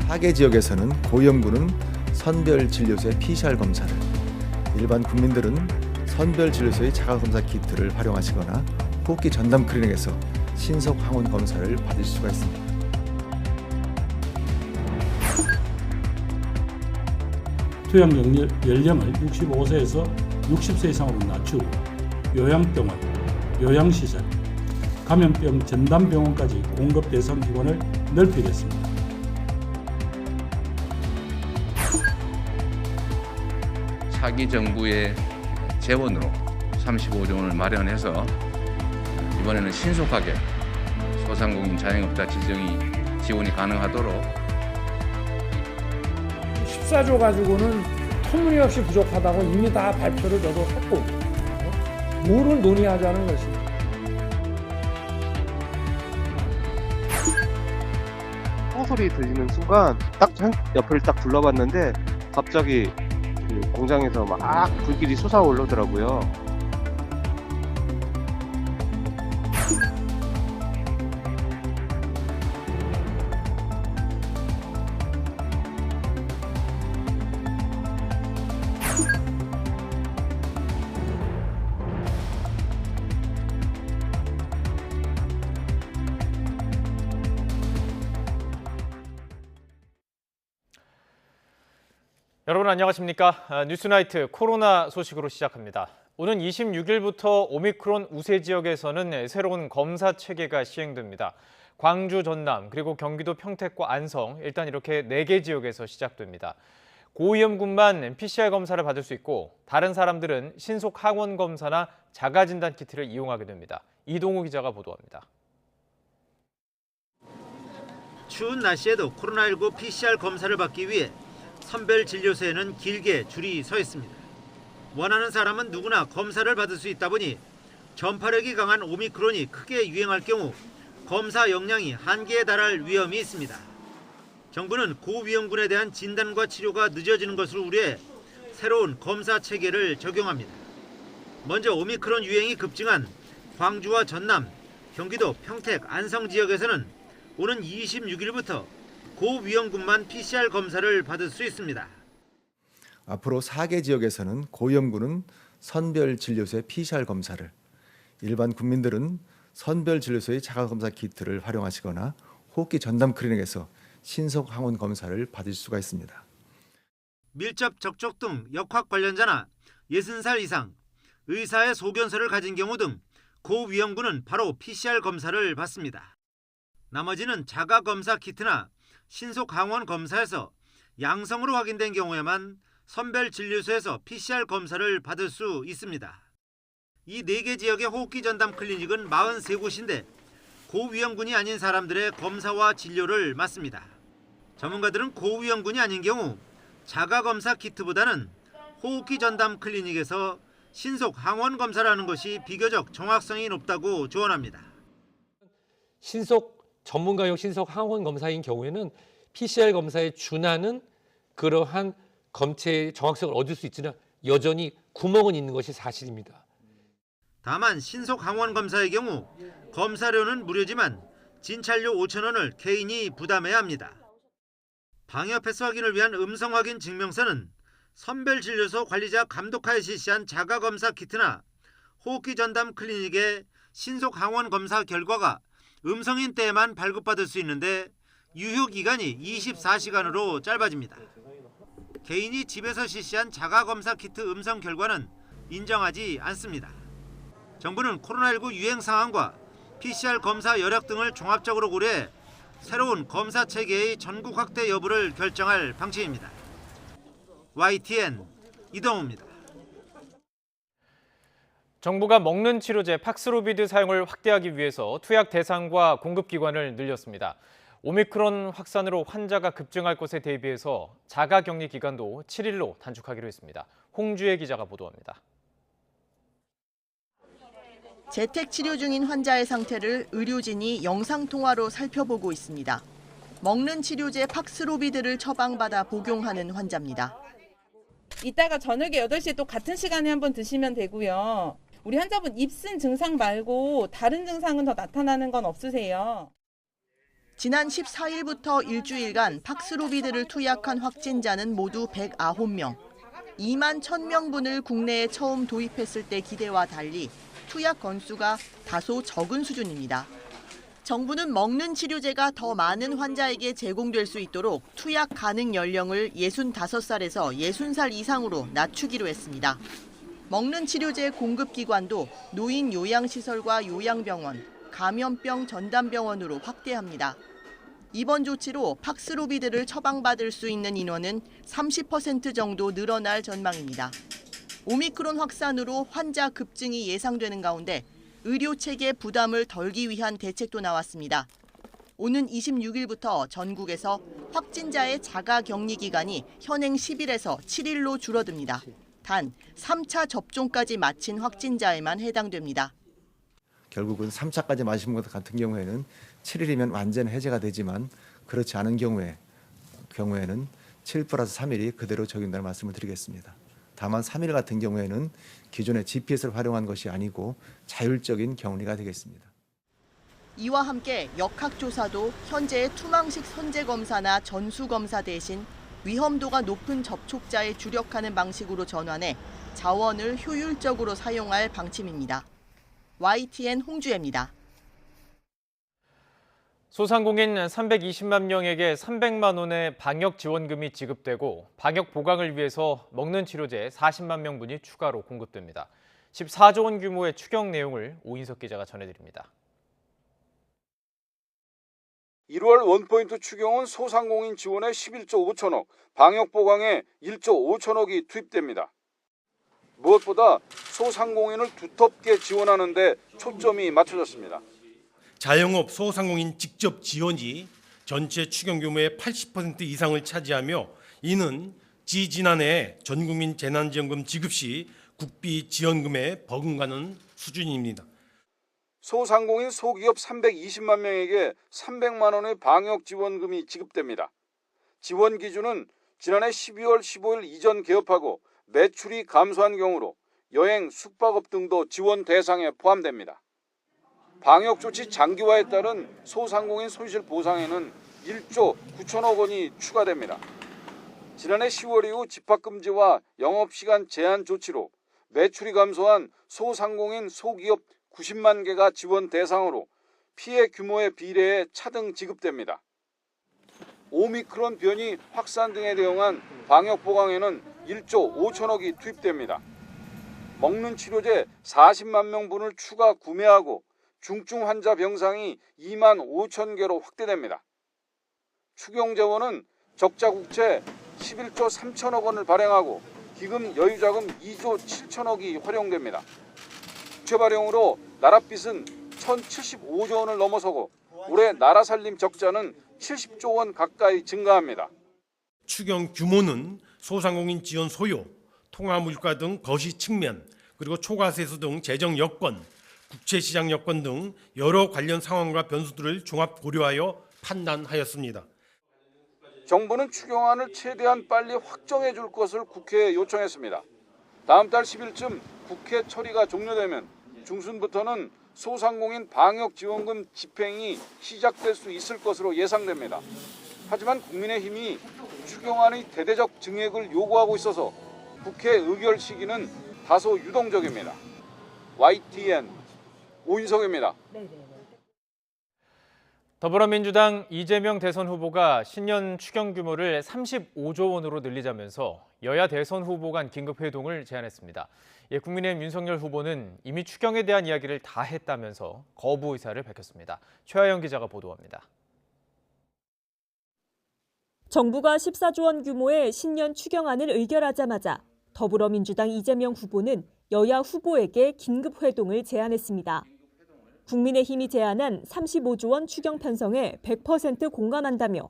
4개 지역에서는 고위험군은 선별진료소의 PCR 검사를, 일반 국민들은 선별진료소의 자가검사 키트를 활용하시거나 호흡기 전담 클리닉에서 신속 항원 검사를 받을 수가 있습니다. 투약 연령을 65세에서 60세 이상으로 낮추고 요양병원, 요양시설, 감염병 전담병원까지 공급 대상 기관을 넓히겠습니다. 차기 정부의 재원으로 35조 원을 마련해서 이번에는 신속하게 소상공인 자영업자 지원이 가능하도록 14조 가지고는 터무니없이 부족하다고 이미 다 발표를 저도 했고 뭐를 논의하자는 것입니다. 총소리 들리는 순간 딱 옆을 딱 둘러봤는데 갑자기 그 공장에서 막 불길이 솟아오르더라고요. 여러분 안녕하십니까? 뉴스나이트 코로나 소식으로 시작합니다. 오는 26일부터 오미크론 우세 지역에서는 새로운 검사 체계가 시행됩니다. 광주, 전남, 그리고 경기도 평택과 안성, 일단 이렇게 4개 지역에서 시작됩니다. 고위험군만 PCR 검사를 받을 수 있고 다른 사람들은 신속 항원 검사나 자가진단 키트를 이용하게 됩니다. 이동우 기자가 보도합니다. 추운 날씨에도 코로나19 PCR 검사를 받기 위해 선별진료소에는 길게 줄이 서 있습니다. 원하는 사람은 누구나 검사를 받을 수 있다 보니 전파력이 강한 오미크론이 크게 유행할 경우 검사 역량이 한계에 달할 위험이 있습니다. 정부는 고위험군에 대한 진단과 치료가 늦어지는 것을 우려해 새로운 검사 체계를 적용합니다. 먼저 오미크론 유행이 급증한 광주와 전남, 경기도 평택, 안성 지역에서는 오는 26일부터 고위험군만 PCR 검사를 받을 수 있습니다. 앞으로 4개 지역에서는 고위험군은 선별진료소의 PCR 검사를, 일반 국민들은 선별진료소의 자가검사 키트를 활용하시거나 호흡기 전담 클리닉에서 신속 항원 검사를 받을 수가 있습니다. 밀접 접촉 등 역학 관련자나 60살 이상, 의사의 소견서를 가진 경우 등 고위험군은 바로 PCR 검사를 받습니다. 나머지는 자가검사 키트나 신속 항원 검사에서 양성으로 확인된 경우에만 선별진료소에서 PCR 검사를 받을 수 있습니다. 이 4개 지역의 호흡기 전담 클리닉은 43곳인데 고위험군이 아닌 사람들의 검사와 진료를 맡습니다. 전문가들은 고위험군이 아닌 경우 자가검사 키트보다는 호흡기 전담 클리닉에서 신속 항원 검사를 하는 것이 비교적 정확성이 높다고 조언합니다. 전문가용 신속 항원 검사인 경우에는 PCR 검사에 준하는 그러한 검체의 정확성을 얻을 수 있으나 여전히 구멍은 있는 것이 사실입니다. 다만 신속 항원 검사의 경우 검사료는 무료지만 진찰료 5,000원을 개인이 부담해야 합니다. 방역 패스 확인을 위한 음성 확인 증명서는 선별진료소 관리자 감독하에 실시한 자가검사 키트나 호흡기 전담 클리닉의 신속 항원 검사 결과가 음성인 때에만 발급받을 수 있는데 유효기간이 24시간으로 짧아집니다. 개인이 집에서 실시한 자가검사 키트 음성 결과는 인정하지 않습니다. 정부는 코로나19 유행 상황과 PCR 검사 여력 등을 종합적으로 고려해 새로운 검사 체계의 전국 확대 여부를 결정할 방침입니다. YTN 이동우입니다. 정부가 먹는 치료제 팍스로비드 사용을 확대하기 위해서 투약 대상과 공급 기관을 늘렸습니다. 오미크론 확산으로 환자가 급증할 것에 대비해서 자가격리 기간도 7일로 단축하기로 했습니다. 홍주혜 기자가 보도합니다. 재택 치료 중인 환자의 상태를 의료진이 영상통화로 살펴보고 있습니다. 먹는 치료제 팍스로비드를 처방받아 복용하는 환자입니다. 이따가 저녁에 8시에 또 같은 시간에 한번 드시면 되고요. 우리 환자분 입슨 증상 말고 다른 증상은 더 나타나는 건 없으세요? 지난 14일부터 일주일간 팍스로비드를 투약한 확진자는 모두 109명. 2만 1,000명분을 국내에 처음 도입했을 때 기대와 달리 투약 건수가 다소 적은 수준입니다. 정부는 먹는 치료제가 더 많은 환자에게 제공될 수 있도록 투약 가능 연령을 65살에서 60살 이상으로 낮추기로 했습니다. 먹는 치료제 공급 기관도 노인 요양시설과 요양병원, 감염병 전담병원으로 확대합니다. 이번 조치로 팍스로비드를 처방받을 수 있는 인원은 30% 정도 늘어날 전망입니다. 오미크론 확산으로 환자 급증이 예상되는 가운데 의료체계 부담을 덜기 위한 대책도 나왔습니다. 오는 26일부터 전국에서 확진자의 자가격리 기간이 현행 10일에서 7일로 줄어듭니다. 단 3차 접종까지 마친 확진자에만 해당됩니다. 결국은 3차까지 마신 것 같은 경우에는 7일이면 완전 해제가 되지만 그렇지 않은 경우에는 7+3일이 그대로 적용된다는 말씀을 드리겠습니다. 다만 3일 같은 경우에는 기존의 GPS를 활용한 것이 아니고 자율적인 격리가 되겠습니다. 이와 함께 역학조사도 현재의 투망식 선제검사나 전수검사 대신 위험도가 높은 접촉자에 주력하는 방식으로 전환해 자원을 효율적으로 사용할 방침입니다. YTN 홍주혜입니다. 소상공인 320만 명에게 300만 원의 방역 지원금이 지급되고 방역 보강을 위해서 먹는 치료제 40만 명분이 추가로 공급됩니다. 14조 원 규모의 추경 내용을 오인석 기자가 전해드립니다. 1월 원포인트 추경은 소상공인 지원에 11조 5천억, 방역 보강에 1조 5천억이 투입됩니다. 무엇보다 소상공인을 두텁게 지원하는 데 초점이 맞춰졌습니다. 자영업 소상공인 직접 지원이 전체 추경 규모의 80% 이상을 차지하며 이는 지지난해 전국민 재난지원금 지급 시 국비 지원금에 버금가는 수준입니다. 소상공인 소기업 320만 명에게 300만 원의 방역 지원금이 지급됩니다. 지원 기준은 지난해 12월 15일 이전 개업하고 매출이 감소한 경우로 여행, 숙박업 등도 지원 대상에 포함됩니다. 방역조치 장기화에 따른 소상공인 손실 보상에는 1조 9천억 원이 추가됩니다. 지난해 10월 이후 집합금지와 영업시간 제한 조치로 매출이 감소한 소상공인 소기업 90만 개가 지원 대상으로 피해 규모에 비례해 차등 지급됩니다. 오미크론 변이 확산 등에 대응한 방역 보강에는 1조 5천억이 투입됩니다. 먹는 치료제 40만 명분을 추가 구매하고 중증 환자 병상이 2만 5천 개로 확대됩니다. 추경 재원은 적자 국채 11조 3천억 원을 발행하고 기금 여유자금 2조 7천억이 활용됩니다. 국채 발행으로 나랏빚은 1,075조 원을 넘어서고 올해 나라 살림 적자는 70조 원 가까이 증가합니다. 추경 규모는 소상공인 지원 소요, 통화물가 등 거시 측면, 그리고 초과세수 등 재정 여건, 국채시장 여건 등 여러 관련 상황과 변수들을 종합 고려하여 판단하였습니다. 정부는 추경안을 최대한 빨리 확정해 줄 것을 국회에 요청했습니다. 다음 달 10일쯤 국회 처리가 종료되면 중순부터는 소상공인 방역지원금 집행이 시작될 수 있을 것으로 예상됩니다. 하지만 국민의힘이 추경안의 대대적 증액을 요구하고 있어서 국회 의결 시기는 다소 유동적입니다. YTN 오인석입니다. 더불어민주당 이재명 대선 후보가 신년 추경 규모를 35조 원으로 늘리자면서 여야 대선 후보 간 긴급 회동을 제안했습니다. 국민의힘 윤석열 후보는 이미 추경에 대한 이야기를 다 했다면서 거부 의사를 밝혔습니다. 최하영 기자가 보도합니다. 정부가 14조 원 규모의 신년 추경안을 의결하자마자 더불어민주당 이재명 후보는 여야 후보에게 긴급 회동을 제안했습니다. 국민의힘이 제안한 35조 원 추경 편성에 100% 공감한다며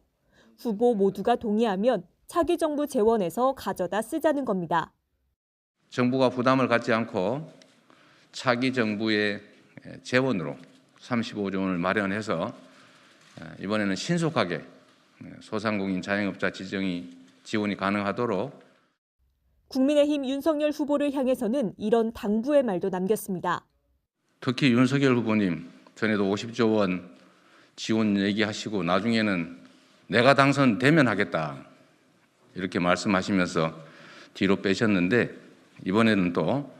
후보 모두가 동의하면 차기 정부 재원에서 가져다 쓰자는 겁니다. 정부가 부담을 갖지 않고 차기 정부의 재원으로 35조 원을 마련해서 이번에는 신속하게 소상공인 자영업자 지원이 가능하도록 국민의힘 윤석열 후보를 향해서는 이런 당부의 말도 남겼습니다. 특히 윤석열 후보님 전에도 50조 원 지원 얘기하시고 나중에는 내가 당선되면 하겠다 이렇게 말씀하시면서 뒤로 빼셨는데 이번에는 또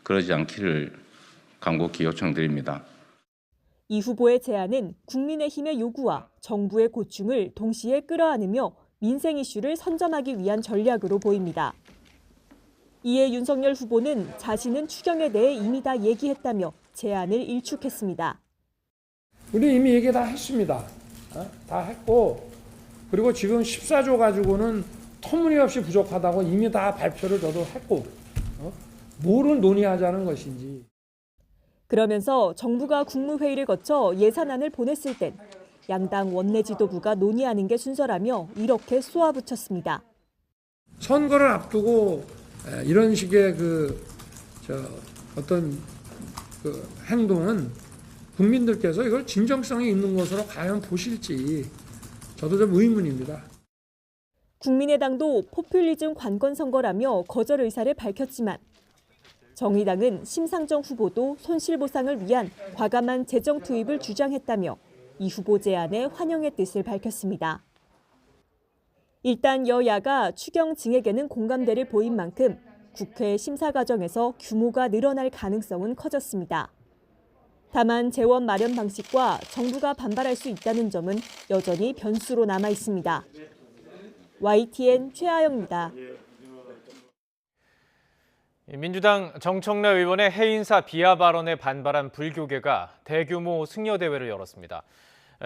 그러지 않기를 간곡히 요청드립니다. 이 후보의 제안은 국민의힘의 요구와 정부의 고충을 동시에 끌어안으며 민생 이슈를 선점하기 위한 전략으로 보입니다. 이에 윤석열 후보는 자신은 추경에 대해 이미 다 얘기했다며 제안을 일축했습니다. 우리 이미 얘기 다 했습니다. 다 했고, 그리고 지금 14조 가지고는 터무니없이 부족하다고 이미 다 발표를 저도 했고, 뭐를 논의하자는 것인지. 그러면서 정부가 국무회의를 거쳐 예산안을 보냈을 땐 양당 원내 지도부가 논의하는 게 순서라며 이렇게 쏘아붙였습니다. 선거를 앞두고 이런 식의 어떤 행동은 국민들께서 이걸 진정성이 있는 것으로 과연 보실지 저도 좀 의문입니다. 국민의당도 포퓰리즘 관건 선거라며 거절 의사를 밝혔지만 정의당은 심상정 후보도 손실보상을 위한 과감한 재정 투입을 주장했다며 이 후보 제안에 환영의 뜻을 밝혔습니다. 일단 여야가 추경 증액에는 공감대를 보인 만큼 국회 심사 과정에서 규모가 늘어날 가능성은 커졌습니다. 다만 재원 마련 방식과 정부가 반발할 수 있다는 점은 여전히 변수로 남아 있습니다. YTN 최아영입니다. 민주당 정청래 의원의 해인사 비하 발언에 반발한 불교계가 대규모 승려대회를 열었습니다.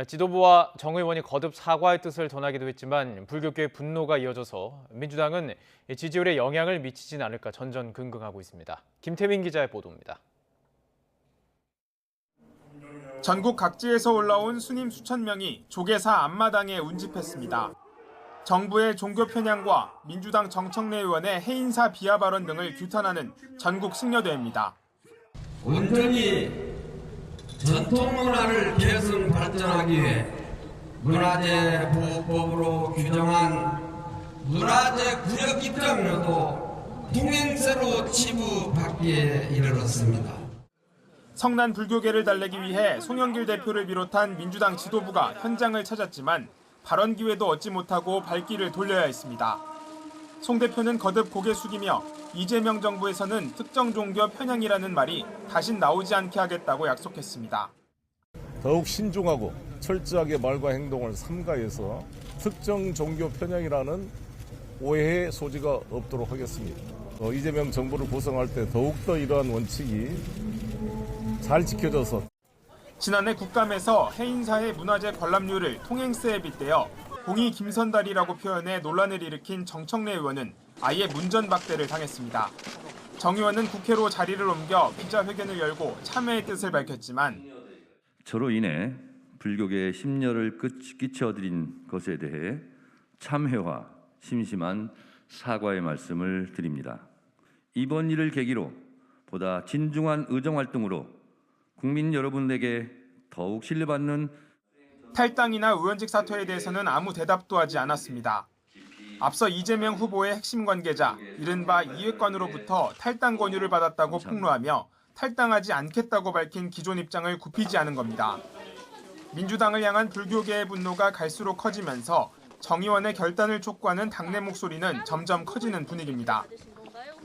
지도부와 정 의원이 거듭 사과의 뜻을 전하기도 했지만 불교계의 분노가 이어져서 민주당은 지지율에 영향을 미치진 않을까 전전긍긍하고 있습니다. 김태민 기자의 보도입니다. 전국 각지에서 올라온 스님 수천 명이 조계사 앞마당에 운집했습니다. 정부의 종교 편향과 민주당 정청래 의원의 해인사 비하 발언 등을 규탄하는 전국 승려대회입니다. 온전히 전통 문화를 계승 발전하기 위해 문화재 보호법으로 규정한 문화재 구역 입장료도 통행세로 지부받기에 이르렀습니다. 성난 불교계를 달래기 위해 송영길 대표를 비롯한 민주당 지도부가 현장을 찾았지만 발언 기회도 얻지 못하고 발길을 돌려야 했습니다. 송 대표는 거듭 고개 숙이며 이재명 정부에서는 특정 종교 편향이라는 말이 다신 나오지 않게 하겠다고 약속했습니다. 더욱 신중하고 철저하게 말과 행동을 삼가해서 특정 종교 편향이라는 오해의 소지가 없도록 하겠습니다. 이재명 정부를 구성할 때 더욱더 이러한 원칙이 잘 지켜져서 지난해 국감에서 해인사의 문화재 관람료를 통행세에 빗대어 공이 김선달이라고 표현해 논란을 일으킨 정청래 의원은 아예 문전박대를 당했습니다. 정 의원은 국회로 자리를 옮겨 기자회견을 열고 참여의 뜻을 밝혔지만 저로 인해 불교계에 심려를 끼쳐드린 것에 대해 참회와 심심한 사과의 말씀을 드립니다. 이번 일을 계기로 보다 진중한 의정활동으로 국민 여러분에게 더욱 신뢰받는 탈당이나 의원직 사퇴에 대해서는 아무 대답도 하지 않았습니다. 앞서 이재명 후보의 핵심 관계자, 이른바 이회관으로부터 탈당 권유를 받았다고 폭로하며 탈당하지 않겠다고 밝힌 기존 입장을 굽히지 않은 겁니다. 민주당을 향한 불교계의 분노가 갈수록 커지면서 정 의원의 결단을 촉구하는 당내 목소리는 점점 커지는 분위기입니다.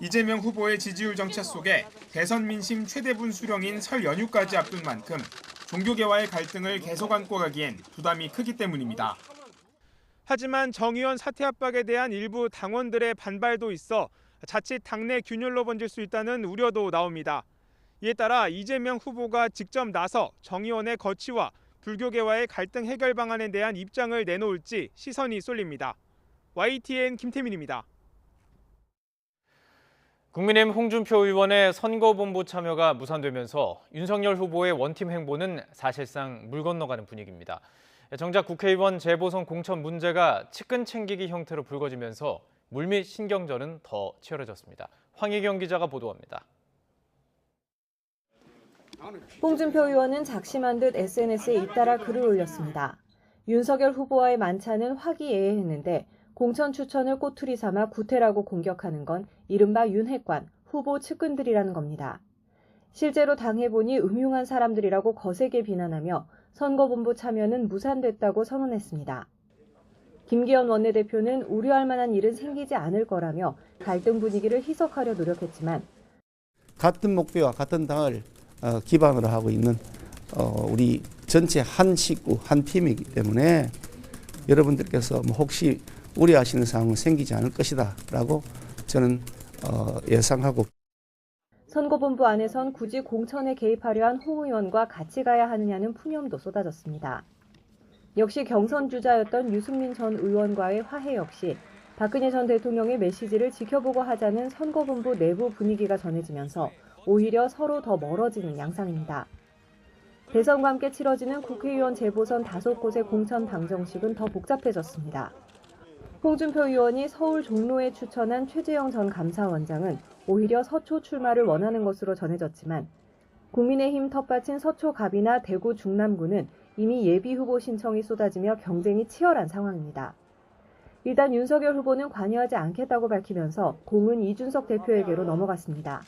이재명 후보의 지지율 정체 속에 대선 민심 최대분 수령인 설 연휴까지 앞둔 만큼 종교계와의 갈등을 계속 안고 가기엔 부담이 크기 때문입니다. 하지만 정 의원 사퇴 압박에 대한 일부 당원들의 반발도 있어 자칫 당내 균열로 번질 수 있다는 우려도 나옵니다. 이에 따라 이재명 후보가 직접 나서 정 의원의 거취와 불교계와의 갈등 해결 방안에 대한 입장을 내놓을지 시선이 쏠립니다. YTN 김태민입니다. 국민의힘 홍준표 의원의 선거본부 참여가 무산되면서 윤석열 후보의 원팀 행보는 사실상 물 건너가는 분위기입니다. 정작 국회의원 재보선 공천 문제가 측근 챙기기 형태로 불거지면서 물밑 신경전은 더 치열해졌습니다. 황희경 기자가 보도합니다. 홍준표 의원은 작심한 듯 SNS에 잇따라 글을 올렸습니다. 윤석열 후보와의 만찬은 화기애애했는데 공천 추천을 꼬투리 삼아 구태라고 공격하는 건 이른바 윤핵관, 후보 측근들이라는 겁니다. 실제로 당해보니 음흉한 사람들이라고 거세게 비난하며 선거본부 참여는 무산됐다고 선언했습니다. 김기현 원내대표는 우려할 만한 일은 생기지 않을 거라며 갈등 분위기를 희석하려 노력했지만 같은 목표와 같은 당을 기반으로 하고 있는 우리 전체 한 식구, 한 팀이기 때문에 여러분들께서 혹시 우려하시는 상황은 생기지 않을 것이다 라고 저는 예상하고 선거본부 안에선 굳이 공천에 개입하려 한 홍 의원과 같이 가야 하느냐는 푸념도 쏟아졌습니다. 역시 경선 주자였던 유승민 전 의원과의 화해 역시 박근혜 전 대통령의 메시지를 지켜보고 하자는 선거본부 내부 분위기가 전해지면서 오히려 서로 더 멀어지는 양상입니다. 대선과 함께 치러지는 국회의원 재보선 5곳의 공천 방정식은 더 복잡해졌습니다. 홍준표 의원이 서울 종로에 추천한 최재형 전 감사원장은 오히려 서초 출마를 원하는 것으로 전해졌지만 국민의힘 텃밭인 서초갑이나 대구 중남구는 이미 예비 후보 신청이 쏟아지며 경쟁이 치열한 상황입니다. 일단 윤석열 후보는 관여하지 않겠다고 밝히면서 공은 이준석 대표에게로 넘어갔습니다.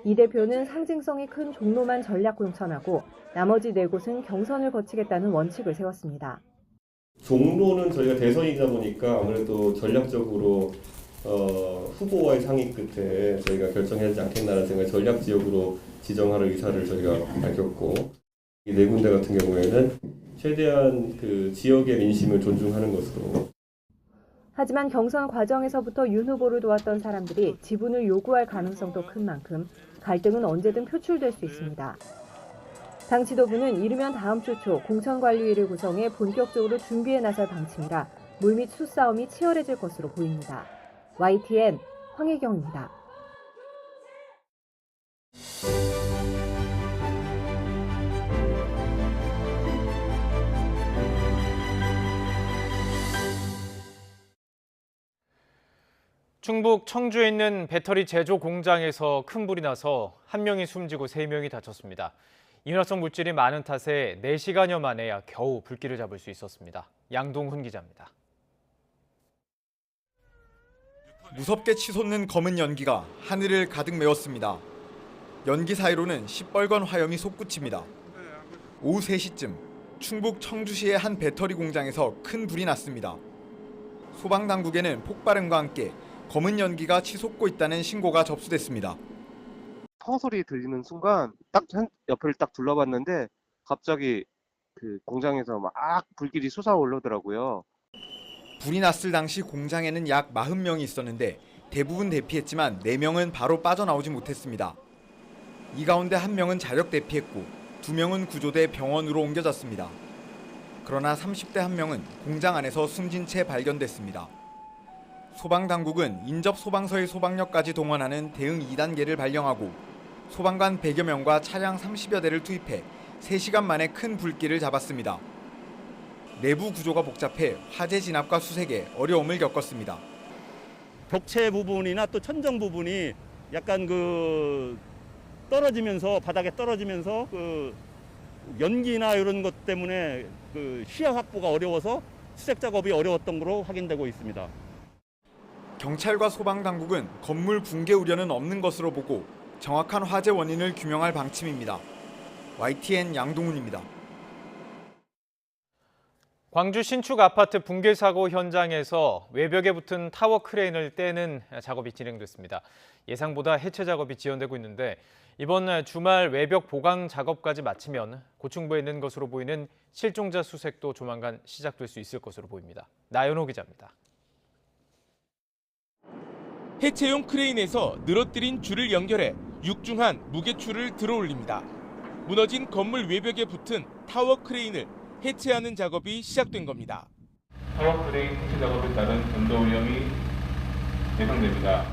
이 대표는 상징성이 큰 종로만 전략 공천하고 나머지 4곳은 경선을 거치겠다는 원칙을 세웠습니다. 종로는 저희가 대선이다 보니까 아무래도 전략적으로 후보와의 상의 끝에 저희가 결정해야 하지 않겠나라는 생각에 전략 지역으로 지정할 의사를 저희가 밝혔고 이 4군데 같은 경우에는 최대한 그 지역의 민심을 존중하는 것으로. 하지만 경선 과정에서부터 윤 후보를 도왔던 사람들이 지분을 요구할 가능성도 큰 만큼 갈등은 언제든 표출될 수 있습니다. 당 지도부는 이르면 다음 주 초 공천관리위를 구성해 본격적으로 준비에 나설 방침이라 물밑 수싸움이 치열해질 것으로 보입니다. YTN 황혜경입니다. 충북 청주에 있는 배터리 제조 공장에서 큰 불이 나서 1명이 숨지고 3명이 다쳤습니다. 이윤활성 물질이 많은 탓에 4시간여 만에야 겨우 불길을 잡을 수 있었습니다. 양동훈 기자입니다. 무섭게 치솟는 검은 연기가 하늘을 가득 메웠습니다. 연기 사이로는 시뻘건 화염이 솟구칩니다. 오후 3시쯤 충북 청주시의 한 배터리 공장에서 큰 불이 났습니다. 소방당국에는 폭발음과 함께 검은 연기가 치솟고 있다는 신고가 접수됐습니다. 소리 들리는 순간 딱 옆을 딱 둘러봤는데 갑자기 그 공장에서 막 불길이 솟아오르더라고요. 불이 났을 당시 공장에는 약 40명이 있었는데 대부분 대피했지만 4명은 바로 빠져나오지 못했습니다. 이 가운데 1명은 자력 대피했고 2명은 구조돼 병원으로 옮겨졌습니다. 그러나 30대 1명은 공장 안에서 숨진 채 발견됐습니다. 소방당국은 인접 소방서의 소방력까지 동원하는 대응 2단계를 발령하고 소방관 100여 명과 차량 30여 대를 투입해 3시간 만에 큰 불길을 잡았습니다. 내부 구조가 복잡해 화재 진압과 수색에 어려움을 겪었습니다. 벽체 부분이나 또 천정 부분이 약간 떨어지면서 바닥에 떨어지면서 연기나 이런 것 때문에 시야 확보가 어려워서 수색 작업이 어려웠던 것으로 확인되고 있습니다. 경찰과 소방당국은 건물 붕괴 우려는 없는 것으로 보고 정확한 화재 원인을 규명할 방침입니다. YTN 양동훈입니다. 광주 신축 아파트 붕괴 사고 현장에서 외벽에 붙은 타워 크레인을 떼는 작업이 진행됐습니다. 예상보다 해체 작업이 지연되고 있는데 이번 주말 외벽 보강 작업까지 마치면 고충부에 있는 것으로 보이는 실종자 수색도 조만간 시작될 수 있을 것으로 보입니다. 나연호 기자입니다. 해체용 크레인에서 늘어뜨린 줄을 연결해 육중한 무게추를 들어올립니다. 무너진 건물 외벽에 붙은 타워 크레인을 해체하는 작업이 시작된 겁니다. 타워 크레인 해체 작업에 따른 전도 위험이 예상됩니다.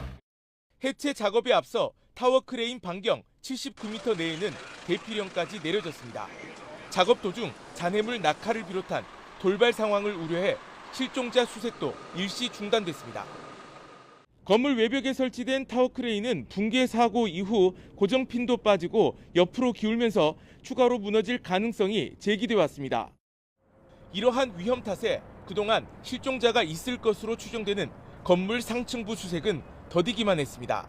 해체 작업에 앞서 타워 크레인 반경 79m 내에는 대피령까지 내려졌습니다. 작업 도중 잔해물 낙하를 비롯한 돌발 상황을 우려해 실종자 수색도 일시 중단됐습니다. 건물 외벽에 설치된 타워 크레인은 붕괴 사고 이후 고정핀도 빠지고 옆으로 기울면서 추가로 무너질 가능성이 제기돼 왔습니다. 이러한 위험 탓에 그동안 실종자가 있을 것으로 추정되는 건물 상층부 수색은 더디기만 했습니다.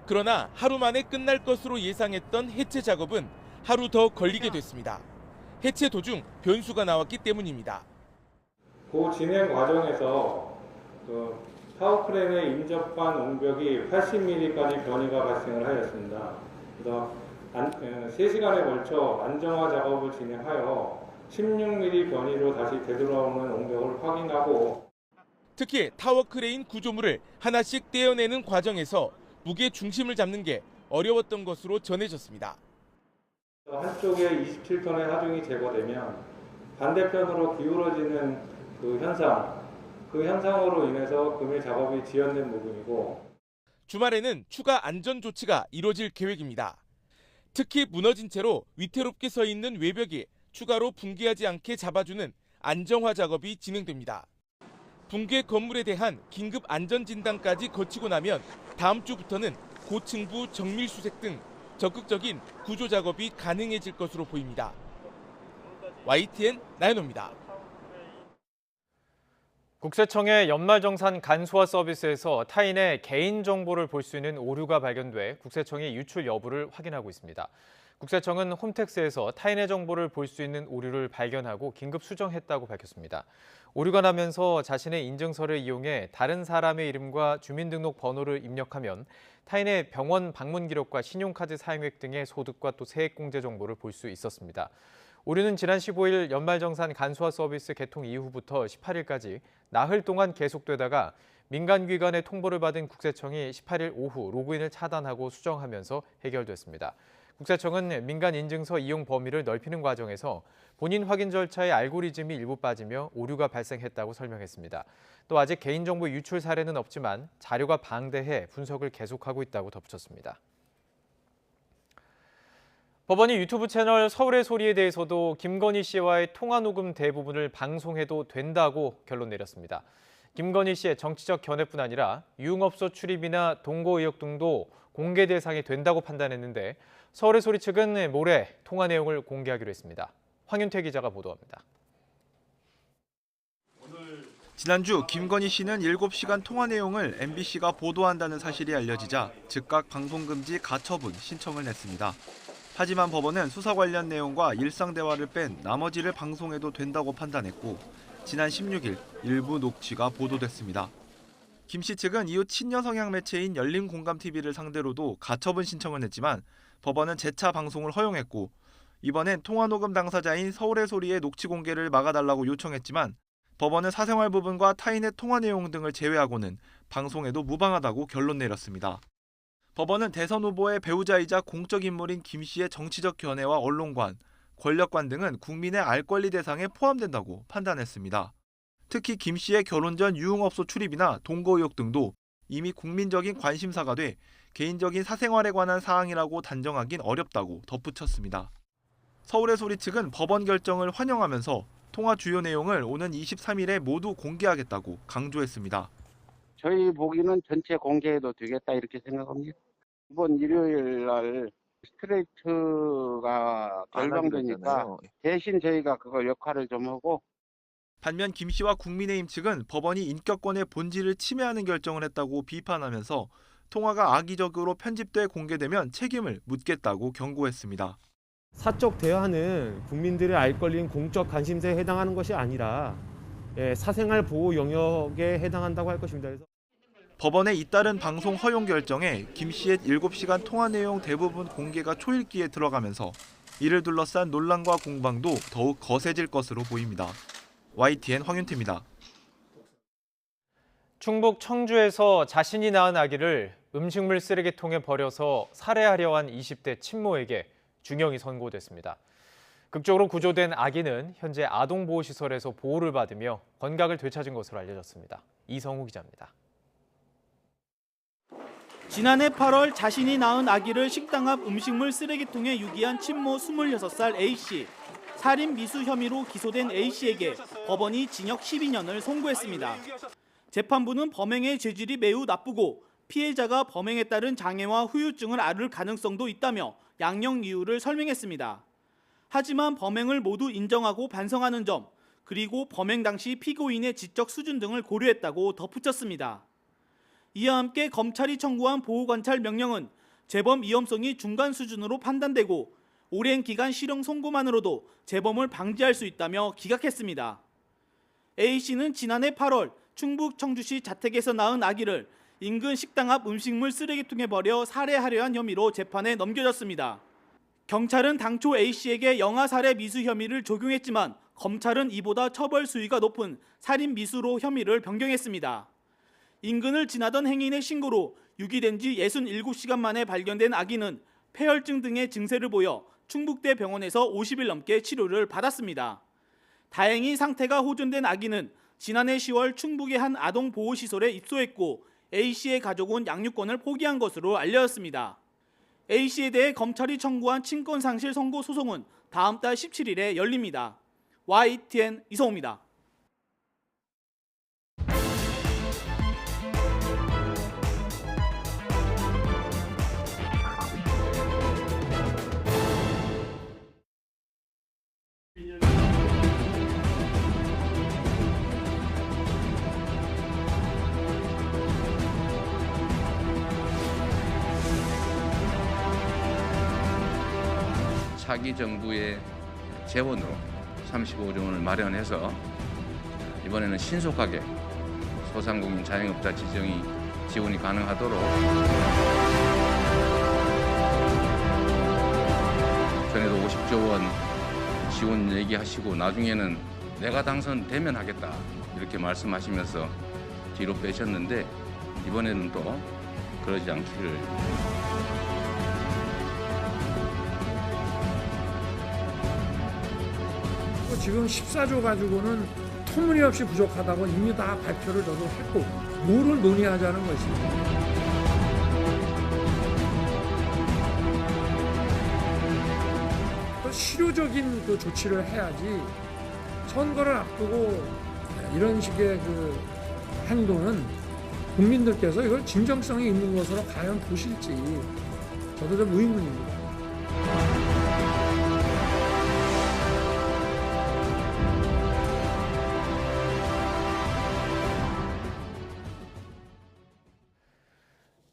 그러나 하루 만에 끝날 것으로 예상했던 해체 작업은 하루 더 걸리게 됐습니다. 해체 도중 변수가 나왔기 때문입니다. 그 진행 과정에서 타워크레인의 인접한 옹벽이 80mm까지 변이가 발생을 하였습니다. 그래서 3시간에 걸쳐 안정화 작업을 진행하여 16mm 변이로 다시 되돌아오는 옹벽을 확인하고, 특히 타워크레인 구조물을 하나씩 떼어내는 과정에서 무게 중심을 잡는 게 어려웠던 것으로 전해졌습니다. 한쪽에 27톤의 하중이 제거되면 반대편으로 기울어지는 그 현상으로 인해서 금일 작업이 지연된 부분이고, 주말에는 추가 안전 조치가 이뤄질 계획입니다. 특히 무너진 채로 위태롭게 서 있는 외벽이 추가로 붕괴하지 않게 잡아주는 안정화 작업이 진행됩니다. 붕괴 건물에 대한 긴급 안전진단까지 거치고 나면 다음 주부터는 고층부 정밀 수색 등 적극적인 구조 작업이 가능해질 것으로 보입니다. YTN 나연호입니다. 국세청의 연말정산 간소화 서비스에서 타인의 개인정보를 볼 수 있는 오류가 발견돼 국세청이 유출 여부를 확인하고 있습니다. 국세청은 홈택스에서 타인의 정보를 볼 수 있는 오류를 발견하고 긴급 수정했다고 밝혔습니다. 오류가 나면서 자신의 인증서를 이용해 다른 사람의 이름과 주민등록 번호를 입력하면 타인의 병원 방문 기록과 신용카드 사용액 등의 소득과 또 세액공제 정보를 볼 수 있었습니다. 오류는 지난 15일 연말정산 간소화 서비스 개통 이후부터 18일까지 나흘 동안 계속되다가 민간기관의 통보를 받은 국세청이 18일 오후 로그인을 차단하고 수정하면서 해결됐습니다. 국세청은 민간인증서 이용 범위를 넓히는 과정에서 본인 확인 절차의 알고리즘이 일부 빠지며 오류가 발생했다고 설명했습니다. 또 아직 개인정보 유출 사례는 없지만 자료가 방대해 분석을 계속하고 있다고 덧붙였습니다. 법원이 유튜브 채널 서울의 소리에 대해서도 김건희 씨와의 통화 녹음 대부분을 방송해도 된다고 결론 내렸습니다. 김건희 씨의 정치적 견해뿐 아니라 유흥업소 출입이나 동거 의혹 등도 공개 대상이 된다고 판단했는데 서울의 소리 측은 모레 통화 내용을 공개하기로 했습니다. 황윤태 기자가 보도합니다. 지난주 김건희 씨는 7시간 통화 내용을 MBC가 보도한다는 사실이 알려지자 즉각 방송금지 가처분 신청을 냈습니다. 하지만 법원은 수사 관련 내용과 일상 대화를 뺀 나머지를 방송해도 된다고 판단했고 지난 16일 일부 녹취가 보도됐습니다. 김 씨 측은 이후 친여 성향 매체인 열린공감TV를 상대로도 가처분 신청을 냈지만 법원은 재차 방송을 허용했고 이번엔 통화 녹음 당사자인 서울의 소리의 녹취 공개를 막아달라고 요청했지만 법원은 사생활 부분과 타인의 통화 내용 등을 제외하고는 방송에도 무방하다고 결론 내렸습니다. 법원은 대선 후보의 배우자이자 공적 인물인 김 씨의 정치적 견해와 언론관, 권력관 등은 국민의 알 권리 대상에 포함된다고 판단했습니다. 특히 김 씨의 결혼 전 유흥업소 출입이나 동거 의혹 등도 이미 국민적인 관심사가 돼 개인적인 사생활에 관한 사항이라고 단정하긴 어렵다고 덧붙였습니다. 서울의 소리 측은 법원 결정을 환영하면서 통화 주요 내용을 오는 23일에 모두 공개하겠다고 강조했습니다. 저희 보기는 전체 공개해도 되겠다 이렇게 생각합니다. 이번 일요일 날 스트레이트가 결방되니까 대신 저희가 그거 역할을 좀 하고. 반면 김 씨와 국민의힘 측은 법원이 인격권의 본질을 침해하는 결정을 했다고 비판하면서 통화가 악의적으로 편집돼 공개되면 책임을 묻겠다고 경고했습니다. 사적 대화는 국민들의 알 권리인 공적 관심사에 해당하는 것이 아니라 사생활 보호 영역에 해당한다고 할 것입니다. 그래서 법원의 잇따른 방송 허용 결정에 김 씨의 7시간 통화 내용 대부분 공개가 초읽기에 들어가면서 이를 둘러싼 논란과 공방도 더욱 거세질 것으로 보입니다. YTN 황윤태입니다. 충북 청주에서 자신이 낳은 아기를 음식물 쓰레기통에 버려서 살해하려 한 20대 친모에게 중형이 선고됐습니다. 극적으로 구조된 아기는 현재 아동보호시설에서 보호를 받으며 건강을 되찾은 것으로 알려졌습니다. 이성우 기자입니다. 지난해 8월 자신이 낳은 아기를 식당 앞 음식물 쓰레기통에 유기한 친모 26살 A씨. 살인 미수 혐의로 기소된 A씨에게 법원이 징역 12년을 선고했습니다. 재판부는 범행의 죄질이 매우 나쁘고 피해자가 범행에 따른 장애와 후유증을 앓을 가능성도 있다며 양형 이유를 설명했습니다. 하지만 범행을 모두 인정하고 반성하는 점, 그리고 범행 당시 피고인의 지적 수준 등을 고려했다고 덧붙였습니다. 이와 함께 검찰이 청구한 보호관찰 명령은 재범 위험성이 중간 수준으로 판단되고 오랜 기간 실형 선고만으로도 재범을 방지할 수 있다며 기각했습니다. A씨는 지난해 8월 충북 청주시 자택에서 낳은 아기를 인근 식당 앞 음식물 쓰레기통에 버려 살해하려 한 혐의로 재판에 넘겨졌습니다. 경찰은 당초 A씨에게 영아 살해 미수 혐의를 적용했지만 검찰은 이보다 처벌 수위가 높은 살인 미수로 혐의를 변경했습니다. 인근을 지나던 행인의 신고로 유기된 지 67시간 만에 발견된 아기는 폐혈증 등의 증세를 보여 충북대 병원에서 50일 넘게 치료를 받았습니다. 다행히 상태가 호전된 아기는 지난해 10월 충북의 한 아동보호시설에 입소했고 A씨의 가족은 양육권을 포기한 것으로 알려졌습니다. A씨에 대해 검찰이 청구한 친권상실 선고 소송은 다음 달 17일에 열립니다. YTN 이성호입니다. 차기 정부의 재원으로 35조 원을 마련해서 이번에는 신속하게 소상공인 자영업자 지원이 가능하도록 전에도 50조 원 지원 얘기하시고 나중에는 내가 당선되면 하겠다 이렇게 말씀하시면서 뒤로 빼셨는데 이번에는 또 그러지 않기를. 지금 14조 가지고는 터무니없이 부족하다고 이미 다 발표를 저도 했고 뭐를 논의하자는 것입니다. 또 실효적인 그 조치를 해야지 선거를 앞두고 이런 식의 그 행동은 국민들께서 이걸 진정성이 있는 것으로 과연 보실지 저도 좀 의문입니다.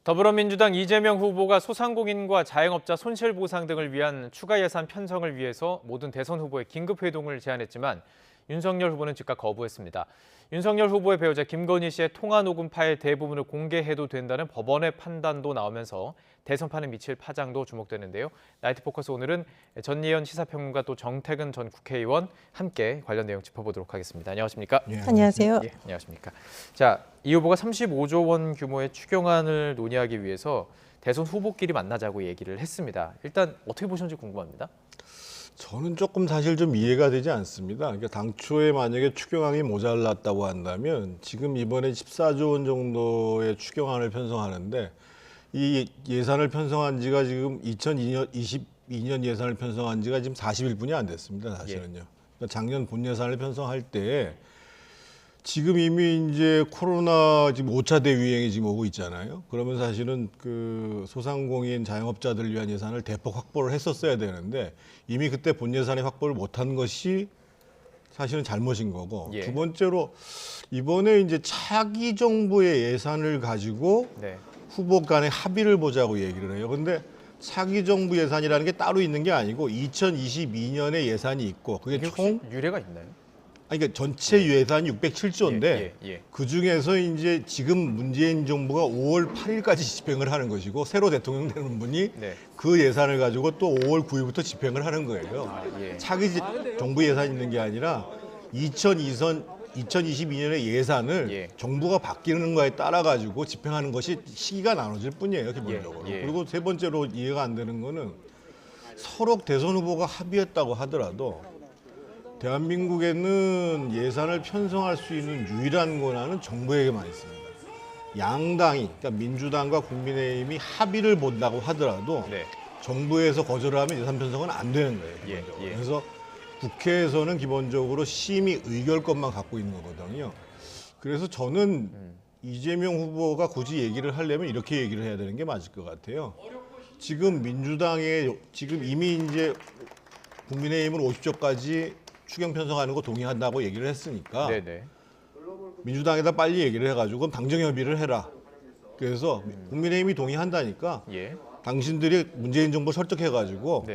더불어민주당 이재명 후보가 소상공인과 자영업자 손실보상 등을 위한 추가 예산 편성을 위해서 모든 대선 후보의 긴급회동을 제안했지만 윤석열 후보는 즉각 거부했습니다. 윤석열 후보의 배우자 김건희 씨의 통화 녹음 파일 대부분을 공개해도 된다는 법원의 판단도 나오면서 대선판에 미칠 파장도 주목되는데요. 나이트 포커스 오늘은 전예현 시사평론가 또 정태근 전 국회의원 함께 관련 내용 짚어보도록 하겠습니다. 안녕하십니까? 안녕하세요. 예, 안녕하십니까? 자, 이 후보가 35조 원 규모의 추경안을 논의하기 위해서 대선 후보끼리 만나자고 얘기를 했습니다. 일단 어떻게 보셨는지 궁금합니다. 저는 조금 사실 좀 이해가 되지 않습니다. 그러니까 당초에 만약에 추경안이 모자랐다고 한다면 지금 이번에 14조 원 정도의 추경안을 편성하는데 이 예산을 편성한 지가 지금 2022년 예산을 편성한 지가 지금 40일뿐이 안 됐습니다. 사실은요. 그러니까 작년 본 예산을 편성할 때 지금 이미 이제 코로나 지금 5차 대유행이 지금 오고 있잖아요. 그러면 사실은 그 소상공인 자영업자들을 위한 예산을 대폭 확보를 했었어야 되는데 이미 그때 본 예산에 확보를 못한 것이 사실은 잘못인 거고 예. 두 번째로 이번에 이제 차기 정부의 예산을 가지고 네. 후보 간의 합의를 보자고 얘기를 해요. 근데 차기 정부 예산이라는 게 따로 있는 게 아니고 2022년에 예산이 있고 그게 총 유례가 있나요? 아니, 그러니까 전체 예산이 607조인데 그 중에서 이제 지금 문재인 정부가 5월 8일까지 집행을 하는 것이고 새로 대통령 되는 분이 그 예산을 가지고 또 5월 9일부터 집행을 하는 거예요. 차기 정부 예산이 있는 게 아니라 2022년의 예산을 정부가 바뀌는 거에 따라 가지고 집행하는 것이 시기가 나눠질 뿐이에요, 기본적으로. 그리고 세 번째로 이해가 안 되는 거는 서로 대선 후보가 합의했다고 하더라도 대한민국에는 예산을 편성할 수 있는 유일한 권한은 정부에게만 있습니다. 양당이, 그러니까 민주당과 국민의힘이 합의를 본다고 하더라도 정부에서 거절을 하면 예산 편성은 안 되는 거예요. 그래서 국회에서는 기본적으로 심의 의결권만 갖고 있는 거거든요. 그래서 저는 이재명 후보가 굳이 얘기를 하려면 이렇게 얘기를 해야 되는 게 맞을 것 같아요. 지금 민주당에 지금 이미 이제 국민의힘은 50조까지 추경 편성하는 거 동의한다고 얘기를 했으니까 민주당에다 빨리 얘기를 해가지고 그럼 당정 협의를 해라. 그래서 국민의힘이 동의한다니까 당신들이 문재인 정부 설득해가지고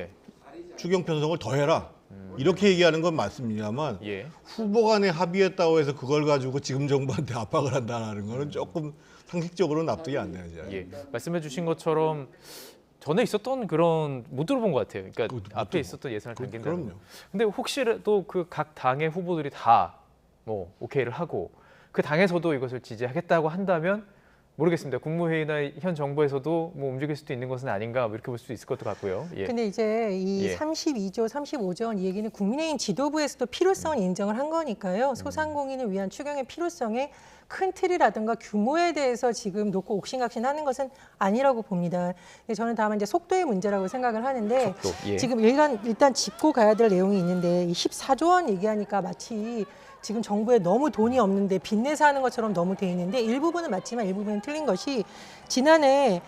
추경 편성을 더 해라. 이렇게 얘기하는 건 맞습니다만 후보 간에 합의했다고 해서 그걸 가지고 지금 정부한테 압박을 한다는 거는 조금 상식적으로 납득이 안 되는 자예요. 말씀해 주신 것처럼 전에 있었던 그런 못 들어본 것 같아요. 그러니까 앞에 있었던 예산을 당긴다는 거. 근데 혹시라도 그 각 당의 후보들이 다 뭐 오케이를 하고 그 당에서도 이것을 지지하겠다고 한다면 모르겠습니다. 국무회의나 현 정부에서도 뭐 움직일 수도 있는 것은 아닌가 이렇게 볼 수도 있을 것도 같고요. 근데 이제 이 32조, 35조 원 이 얘기는 국민의힘 지도부에서도 필요성을 인정을 한 거니까요. 소상공인을 위한 추경의 필요성에 큰 틀이라든가 규모에 대해서 지금 놓고 옥신각신하는 것은 아니라고 봅니다. 저는 다만 이제 속도의 문제라고 생각을 하는데 지금 일단 짚고 가야 될 내용이 있는데 이 14조 원 얘기하니까 마치 지금 정부에 너무 돈이 없는데 빚내서 하는 것처럼 너무 돼 있는데 일부분은 맞지만 일부분은 틀린 것이 지난해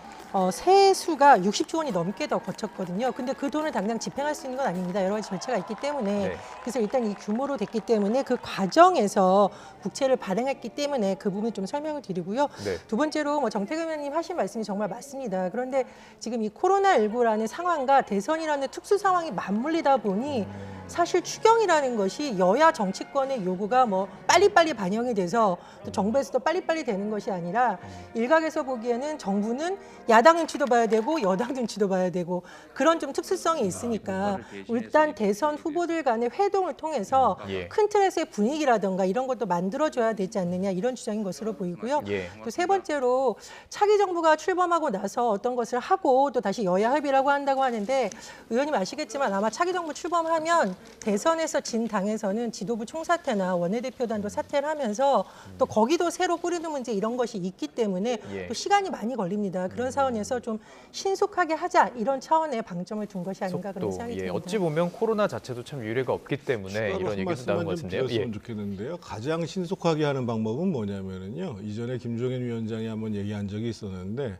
세수가 60조 원이 넘게 더 거쳤거든요. 근데 그 돈을 당장 집행할 수 있는 건 아닙니다. 여러 가지 절차가 있기 때문에 그래서 일단 이 규모로 됐기 때문에 그 과정에서 국채를 발행했기 때문에 그 부분 좀 설명을 드리고요. 두 번째로 뭐 정태근 의원님 하신 말씀이 정말 맞습니다. 그런데 지금 이 코로나19라는 상황과 대선이라는 특수 상황이 맞물리다 보니 사실 추경이라는 것이 여야 정치권의 요구가 뭐 빨리빨리 반영이 돼서 또 정부에서도 빨리빨리 되는 것이 아니라 일각에서 보기에는 정부는 야당 눈치도 봐야 되고 여당 눈치도 봐야 되고 그런 좀 특수성이 있으니까 일단 대선 후보들 간의 회동을 통해서 큰 틀에서의 분위기라든가 이런 것도 만들어줘야 되지 않느냐 이런 주장인 것으로 보이고요. 또 세 번째로 차기 정부가 출범하고 나서 어떤 것을 하고 또 다시 여야 합의라고 한다고 하는데 의원님 아시겠지만 아마 차기 정부 출범하면 대선에서 진 당에서는 지도부 총사퇴나 원내대표단도 사퇴를 하면서 또 거기도 새로 꾸리는 문제 이런 것이 있기 때문에 또 시간이 많이 걸립니다. 그런 차원에서 좀 신속하게 하자 이런 차원의 방점을 둔 것이 아닌가 그런 생각이 듭니다. 어찌 보면 코로나 자체도 참 유례가 없기 때문에 이런 얘기가 나온 것 같은데요. 좋겠는데요. 가장 신속하게 하는 방법은 뭐냐면요. 이전에 김종인 위원장이 한번 얘기한 적이 있었는데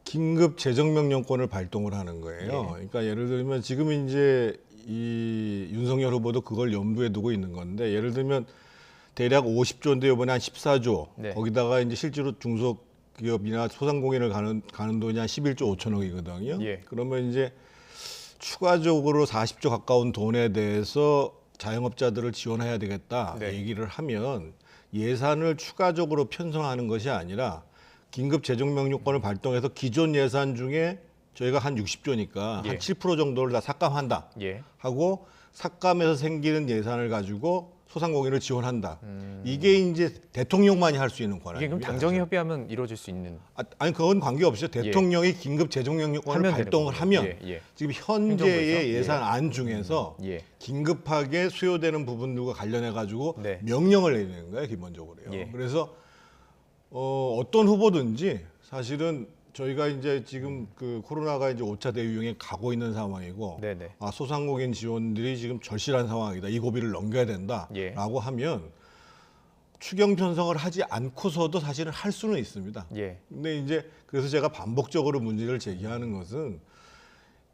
긴급 재정명령권을 발동을 하는 거예요. 그러니까 예를 들면 지금 이제 이 윤석열 후보도 그걸 염두에 두고 있는 건데 예를 들면 대략 50조인데 이번에 한 14조 거기다가 이제 실제로 중소기업이나 소상공인을 가는 돈이 한 11조 5천억이거든요. 그러면 이제 추가적으로 40조 가까운 돈에 대해서 자영업자들을 지원해야 되겠다 얘기를 하면 예산을 추가적으로 편성하는 것이 아니라 긴급 재정명령권을 발동해서 기존 예산 중에 저희가 한 60조니까 한 7% 정도를 다 삭감한다 하고 삭감해서 생기는 예산을 가지고 소상공인을 지원한다. 이게 이제 대통령만이 할 수 있는 권한입니다. 이게 그럼 당정이 협의하면 이루어질 수 있는? 아니 그건 관계없이요. 대통령이 긴급 재정명령권을 발동을 하면 지금 현재의 예산안 중에서 긴급하게 수요되는 부분들과 관련해 가지고 명령을 내리는 거예요. 기본적으로요. 그래서 어떤 후보든지 사실은 저희가 이제 지금 그 코로나가 이제 5차 대유행에 가고 있는 상황이고 소상공인 지원들이 지금 절실한 상황이다. 이 고비를 넘겨야 된다라고 하면 추경 편성을 하지 않고서도 사실은 할 수는 있습니다. 근데 이제 그래서 제가 반복적으로 문제를 제기하는 것은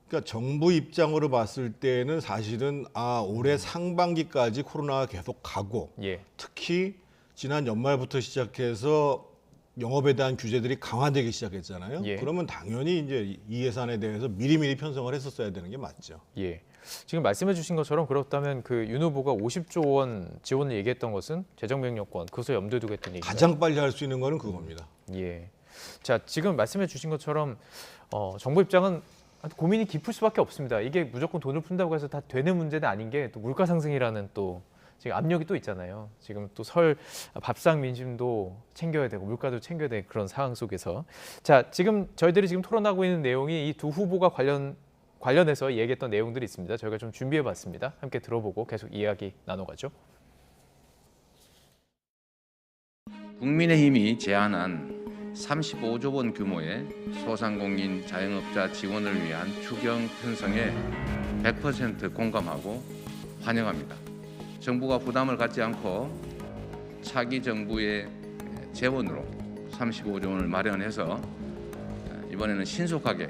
그러니까 정부 입장으로 봤을 때는 사실은 올해 상반기까지 코로나가 계속 가고 특히 지난 연말부터 시작해서 영업에 대한 규제들이 강화되기 시작했잖아요. 그러면 당연히 이제 이 예산에 대해서 미리미리 편성을 했었어야 되는 게 맞죠. 지금 말씀해 주신 것처럼 그렇다면 그 윤 후보가 50조 원 지원을 얘기했던 것은 재정명령권 그것을 염두에 두고 했던 얘기인가요? 가장 빨리 할 수 있는 거는 그겁니다. 자, 지금 말씀해 주신 것처럼 정부 입장은 고민이 깊을 수밖에 없습니다. 이게 무조건 돈을 푼다고 해서 다 되는 문제는 아닌 게 또 물가 상승이라는 또 지금 압력이 또 있잖아요. 지금 또 설 밥상 민심도 챙겨야 되고 물가도 챙겨야 되는 그런 상황 속에서 자 지금 저희들이 지금 토론하고 있는 내용이 이 두 후보가 관련해서 얘기했던 내용들이 있습니다. 저희가 좀 준비해봤습니다. 함께 들어보고 계속 이야기 나눠가죠. 국민의힘이 제안한 35조 원 규모의 소상공인 자영업자 지원을 위한 추경 편성에 100% 공감하고 환영합니다. 정부가 부담을 갖지 않고 차기 정부의 재원으로 35조 원을 마련해서 이번에는 신속하게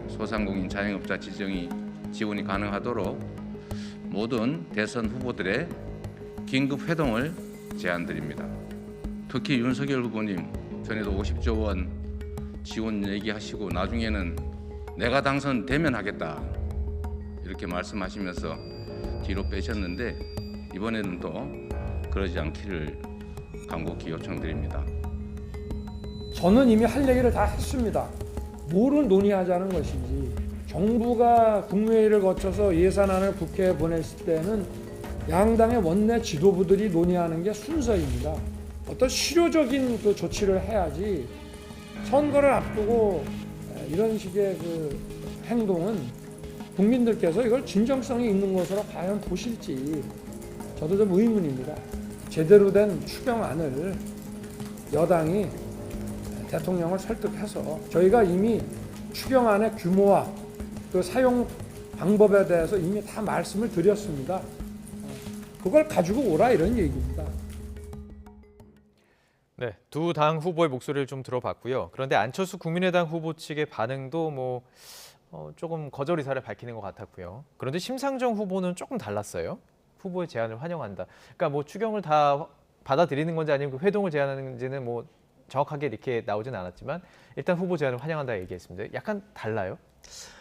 소상공인 자영업자 지원이 가능하도록 모든 대선 후보들의 긴급 회동을 제안드립니다. 특히 윤석열 후보님 전에도 50조 원 지원 얘기하시고 나중에는 내가 당선되면 하겠다 이렇게 말씀하시면서 뒤로 빼셨는데 이번에는 또 그러지 않기를 간곡히 요청드립니다. 저는 이미 할 얘기를 다 했습니다. 뭐를 논의하자는 것인지. 정부가 국무회의를 거쳐서 예산안을 국회에 보냈을 때는 양당의 원내 지도부들이 논의하는 게 순서입니다. 어떤 실효적인 그 조치를 해야지 선거를 앞두고 이런 식의 그 행동은 국민들께서 이걸 진정성이 있는 것으로 과연 보실지 저도 좀 의문입니다. 제대로 된 추경안을 여당이 대통령을 설득해서 저희가 이미 추경안의 규모와 그 사용 방법에 대해서 이미 다 말씀을 드렸습니다. 그걸 가지고 오라 이런 얘기입니다. 네, 두 당 후보의 목소리를 좀 들어봤고요. 그런데 안철수 국민의당 후보 측의 반응도 조금 거절 의사를 밝히는 것 같았고요. 그런데 심상정 후보는 조금 달랐어요. 후보의 제안을 환영한다. 그러니까 추경을 다 받아들이는 건지 아니면 그 회동을 제안하는지는 정확하게 이렇게 나오진 않았지만 일단 후보 제안을 환영한다 얘기했습니다. 약간 달라요?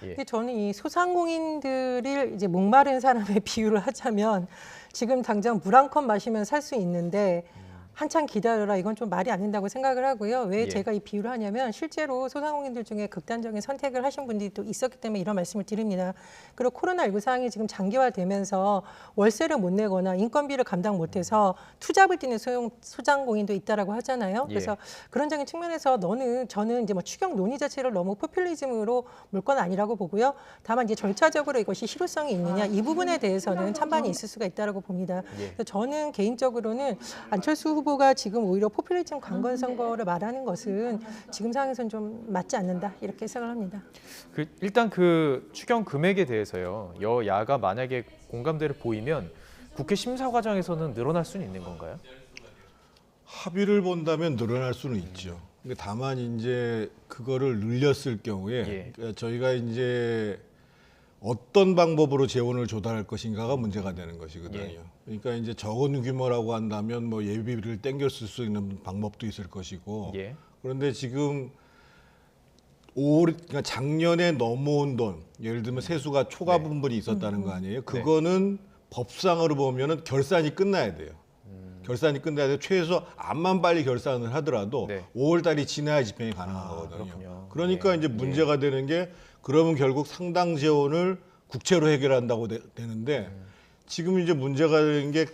예. 근데 저는 이 소상공인들을 이제 목마른 사람의 비유를 하자면 지금 당장 물 한 컵 마시면 살 수 있는데 한참 기다려라 이건 좀 말이 안 된다고 생각을 하고요. 왜 예. 제가 이 비유를 하냐면 실제로 소상공인들 중에 극단적인 선택을 하신 분들이 또 있었기 때문에 이런 말씀을 드립니다. 그리고 코로나19 상황이 지금 장기화되면서 월세를 못 내거나 인건비를 감당 못해서 투잡을 뛰는 소상공인도 있다라고 하잖아요. 그래서 그런 측면에서 저는 이제 추경 논의 자체를 너무 포퓰리즘으로 몰 건 아니라고 보고요. 다만 이제 절차적으로 이것이 실효성이 있느냐 이 부분에 대해서는 찬반이 있을 수가 있다라고 봅니다. 그래서 저는 개인적으로는 안철수 후보가 지금 오히려 포퓰리즘 강건 선거를 말하는 것은 지금 상황에서는 좀 맞지 않는다 이렇게 생각을 합니다. 일단 그 추경 금액에 대해서요. 여야가 만약에 공감대를 보이면 국회 심사 과정에서는 늘어날 수는 있는 건가요? 합의를 본다면 늘어날 수는 있죠. 다만 이제 그거를 늘렸을 경우에 그러니까 저희가 이제 어떤 방법으로 재원을 조달할 것인가가 문제가 되는 것이거든요. 그러니까 이제 적은 규모라고 한다면 예비비를 땡겼을 수 있는 방법도 있을 것이고. 그런데 지금 그러니까 작년에 넘어온 돈, 예를 들면 세수가 초과 분분이 있었다는 거 아니에요? 그거는 법상으로 보면은 결산이 끝나야 돼요. 결산이 끝나야 돼요. 최소 암만 빨리 결산을 하더라도 5월 달이 지나야 집행이 가능한 거거든요. 그러니까 이제 문제가 되는 게 그러면 결국 상당 재원을 국채로 해결한다고 되는데 지금 이제 문제가 되는 게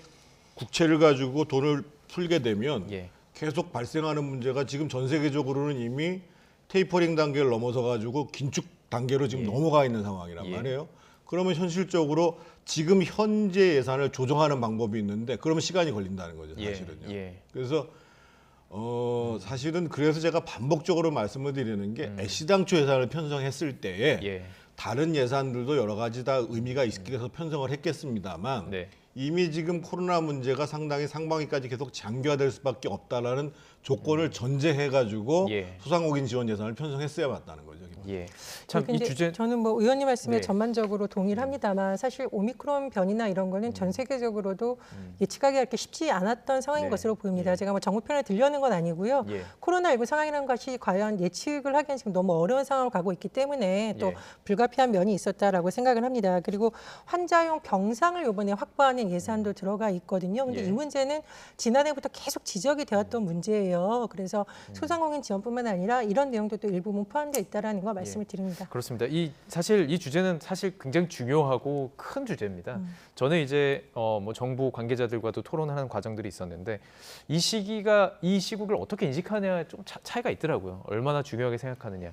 국채를 가지고 돈을 풀게 되면 계속 발생하는 문제가 지금 전 세계적으로는 이미 테이퍼링 단계를 넘어서 가지고 긴축 단계로 지금 넘어가 있는 상황이란 말이에요. 그러면 현실적으로 지금 현재 예산을 조정하는 방법이 있는데 그러면 시간이 걸린다는 거죠, 사실은요. 그래서 사실은 그래서 제가 반복적으로 말씀을 드리는 게 애시당초 예산을 편성했을 때에 다른 예산들도 여러 가지 다 의미가 있기 위해서 편성을 했겠습니다만 이미 지금 코로나 문제가 상당히 상반기까지 계속 장기화될 수밖에 없다라는 조건을 전제해가지고 소상공인 지원 예산을 편성했어야 맞다는 거죠. 참 이 주제 저는 의원님 말씀에 전반적으로 동의를 합니다만 사실 오미크론 변이나 이런 거는 전 세계적으로도 예측하기 이렇게 쉽지 않았던 상황인 것으로 보입니다. 제가 정부 편을 들려는 건 아니고요. 코로나19 상황이라는 것이 과연 예측을 하기엔 지금 너무 어려운 상황을 가고 있기 때문에 또 불가피한 면이 있었다라고 생각을 합니다. 그리고 환자용 병상을 이번에 확보하는 예산도 들어가 있거든요. 근데 이 문제는 지난해부터 계속 지적이 되었던 문제예요. 그래서 소상공인 지원뿐만 아니라 이런 내용도 또 일부분 포함되어 있다라는 거 말씀을 드립니다. 그렇습니다. 사실 이 주제는 사실 굉장히 중요하고 큰 주제입니다. 저는 이제 정부 관계자들과도 토론하는 과정들이 있었는데 이 시국을 어떻게 인식하느냐 좀 차이가 있더라고요. 얼마나 중요하게 생각하느냐.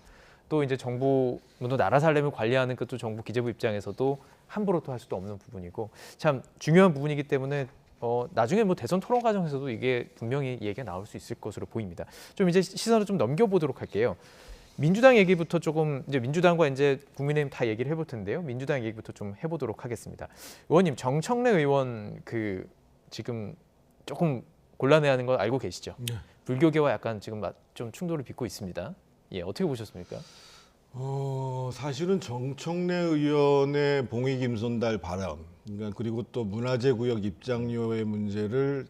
또 이제 정부 나라 살림을 관리하는 것도 정부 기재부 입장에서도 함부로 또 할 수도 없는 부분이고 참 중요한 부분이기 때문에 나중에 대선 토론 과정에서도 이게 분명히 얘기가 나올 수 있을 것으로 보입니다. 좀 이제 시선을 좀 넘겨보도록 할게요. 민주당 얘기부터 조금 이제 민주당과 이제 국민의힘 다 얘기를 해볼 텐데요. 민주당 얘기부터 좀 해보도록 하겠습니다. 의원님 정청래 의원 지금 조금 곤란해하는 거 알고 계시죠? 불교계와 약간 지금 좀 충돌을 빚고 있습니다. 어떻게 보셨습니까? 사실은 정청래 의원의 봉의 김손달 발언, 그리고 또 문화재 구역 입장료의 문제를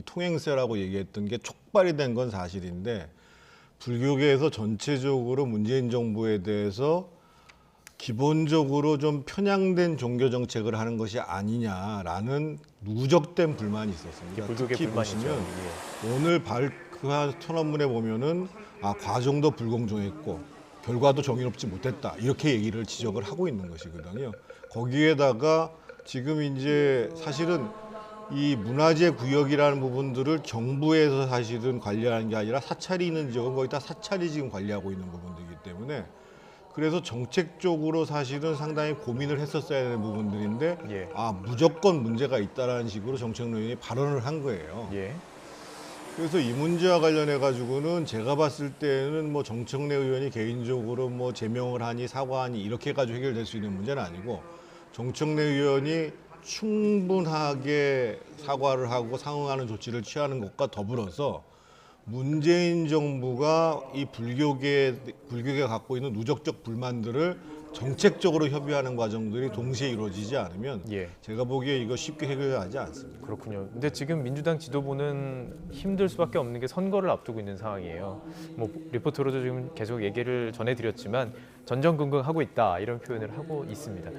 통행세라고 얘기했던 게 촉발이 된 건 사실인데 불교계에서 전체적으로 문재인 정부에 대해서 기본적으로 좀 편향된 종교 정책을 하는 것이 아니냐라는 누적된 불만이 있었습니다. 불교계 특히 불만이죠. 보시면 오늘 발표한 천언문에 보면은 과정도 불공정했고 결과도 정의롭지 못했다 이렇게 얘기를 지적을 하고 있는 것이거든요. 거기에다가 지금 이제 사실은 이 문화재 구역이라는 부분들을 정부에서 사실은 관리하는 게 아니라 사찰이 있는 지역은 거의 다 사찰이 지금 관리하고 있는 부분들이기 때문에 그래서 정책적으로 사실은 상당히 고민을 했었어야 되는 부분들인데 무조건 문제가 있다라는 식으로 정책노인이 발언을 한 거예요. 그래서 이 문제와 관련해 가지고는 제가 봤을 때는 뭐 정청래 의원이 개인적으로 뭐 제명을 하니 사과하니 이렇게 가지고 해결될 수 있는 문제는 아니고 정청래 의원이 충분하게 사과를 하고 상응하는 조치를 취하는 것과 더불어서 문재인 정부가 이 불교계가 갖고 있는 누적적 불만들을 정책적으로 협의하는 과정들이 동시에 이루어지지 않으면 제가 보기에 이거 쉽게 해결하지 않습니다. 그렇군요. 근데 지금 민주당 지도부는 힘들 수밖에 없는 게 선거를 앞두고 있는 상황이에요. 뭐 리포터로도 지금 계속 얘기를 전해드렸지만 전전긍긍하고 있다 이런 표현을 하고 있습니다.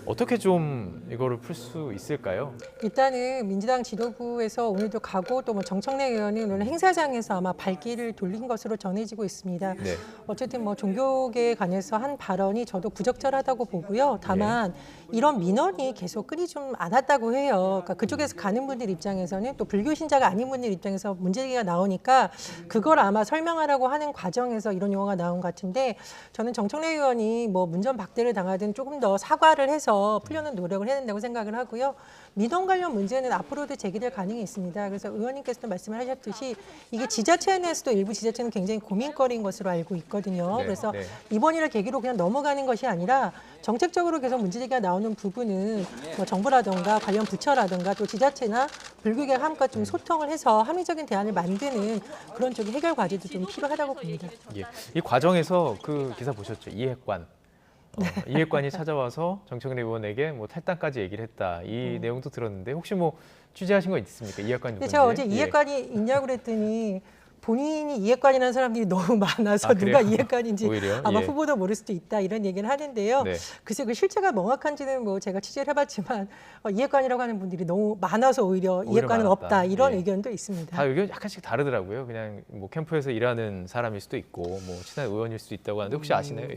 어떻게 좀 이거를 풀 수 있을까요? 일단은 민주당 지도부에서 오늘도 가고 또 뭐 정청래 의원이 오늘 행사장에서 아마 발길을 돌린 것으로 전해지고 있습니다. 어쨌든 뭐 종교계에 관해서 한 발언이 저도 부적절하다고 보고요. 다만 이런 민원이 계속 끊이지 좀 않았다고 해요. 그러니까 그쪽에서 가는 분들 입장에서는 또 불교 신자가 아닌 분들 입장에서 문제가 나오니까 그걸 아마 설명하라고 하는 과정에서 이런 용어가 나온 것 같은데 저는 정청래 의원이 뭐 문전박대를 당하든 조금 더 사과를 해서 풀려는 노력을 해야 된다고 생각을 하고요. 민원 관련 문제는 앞으로도 제기될 가능성이 있습니다. 그래서 의원님께서도 말씀을 하셨듯이 이게 지자체 내에서도 일부 지자체는 굉장히 고민거리인 것으로 알고 있거든요. 그래서 이번 일을 계기로 그냥 넘어가는 것이 아니라 정책적으로 계속 문제제기가 나오는 부분은 뭐 정부라든가 관련 부처라든가 또 지자체나 불교계가 함께 좀 소통을 해서 합리적인 대안을 만드는 그런 쪽의 해결 과제도 좀 필요하다고 봅니다. 이 과정에서 그 기사 보셨죠? 이핵관. 이핵관이 찾아와서 정청래 의원에게 뭐 탈당까지 얘기를 했다. 이 내용도 들었는데 혹시 뭐 취재하신 거 있습니까? 이핵관이 누군지? 제가 어제 이핵관이 있냐고 그랬더니 본인이 이핵관이라는 사람들이 너무 많아서 누가 이핵관인지 오히려? 아마 후보도 모를 수도 있다 이런 얘기를 하는데요. 글쎄 그 실체가 명확한지는 뭐 제가 취재를 해봤지만 이핵관이라고 하는 분들이 너무 많아서 오히려 이핵관은 많았다. 없다 이런 의견도 있습니다. 다 의견 약간씩 다르더라고요. 그냥 뭐 캠프에서 일하는 사람일 수도 있고 뭐 친한 의원일 수도 있다고 하는데 혹시 아시나요?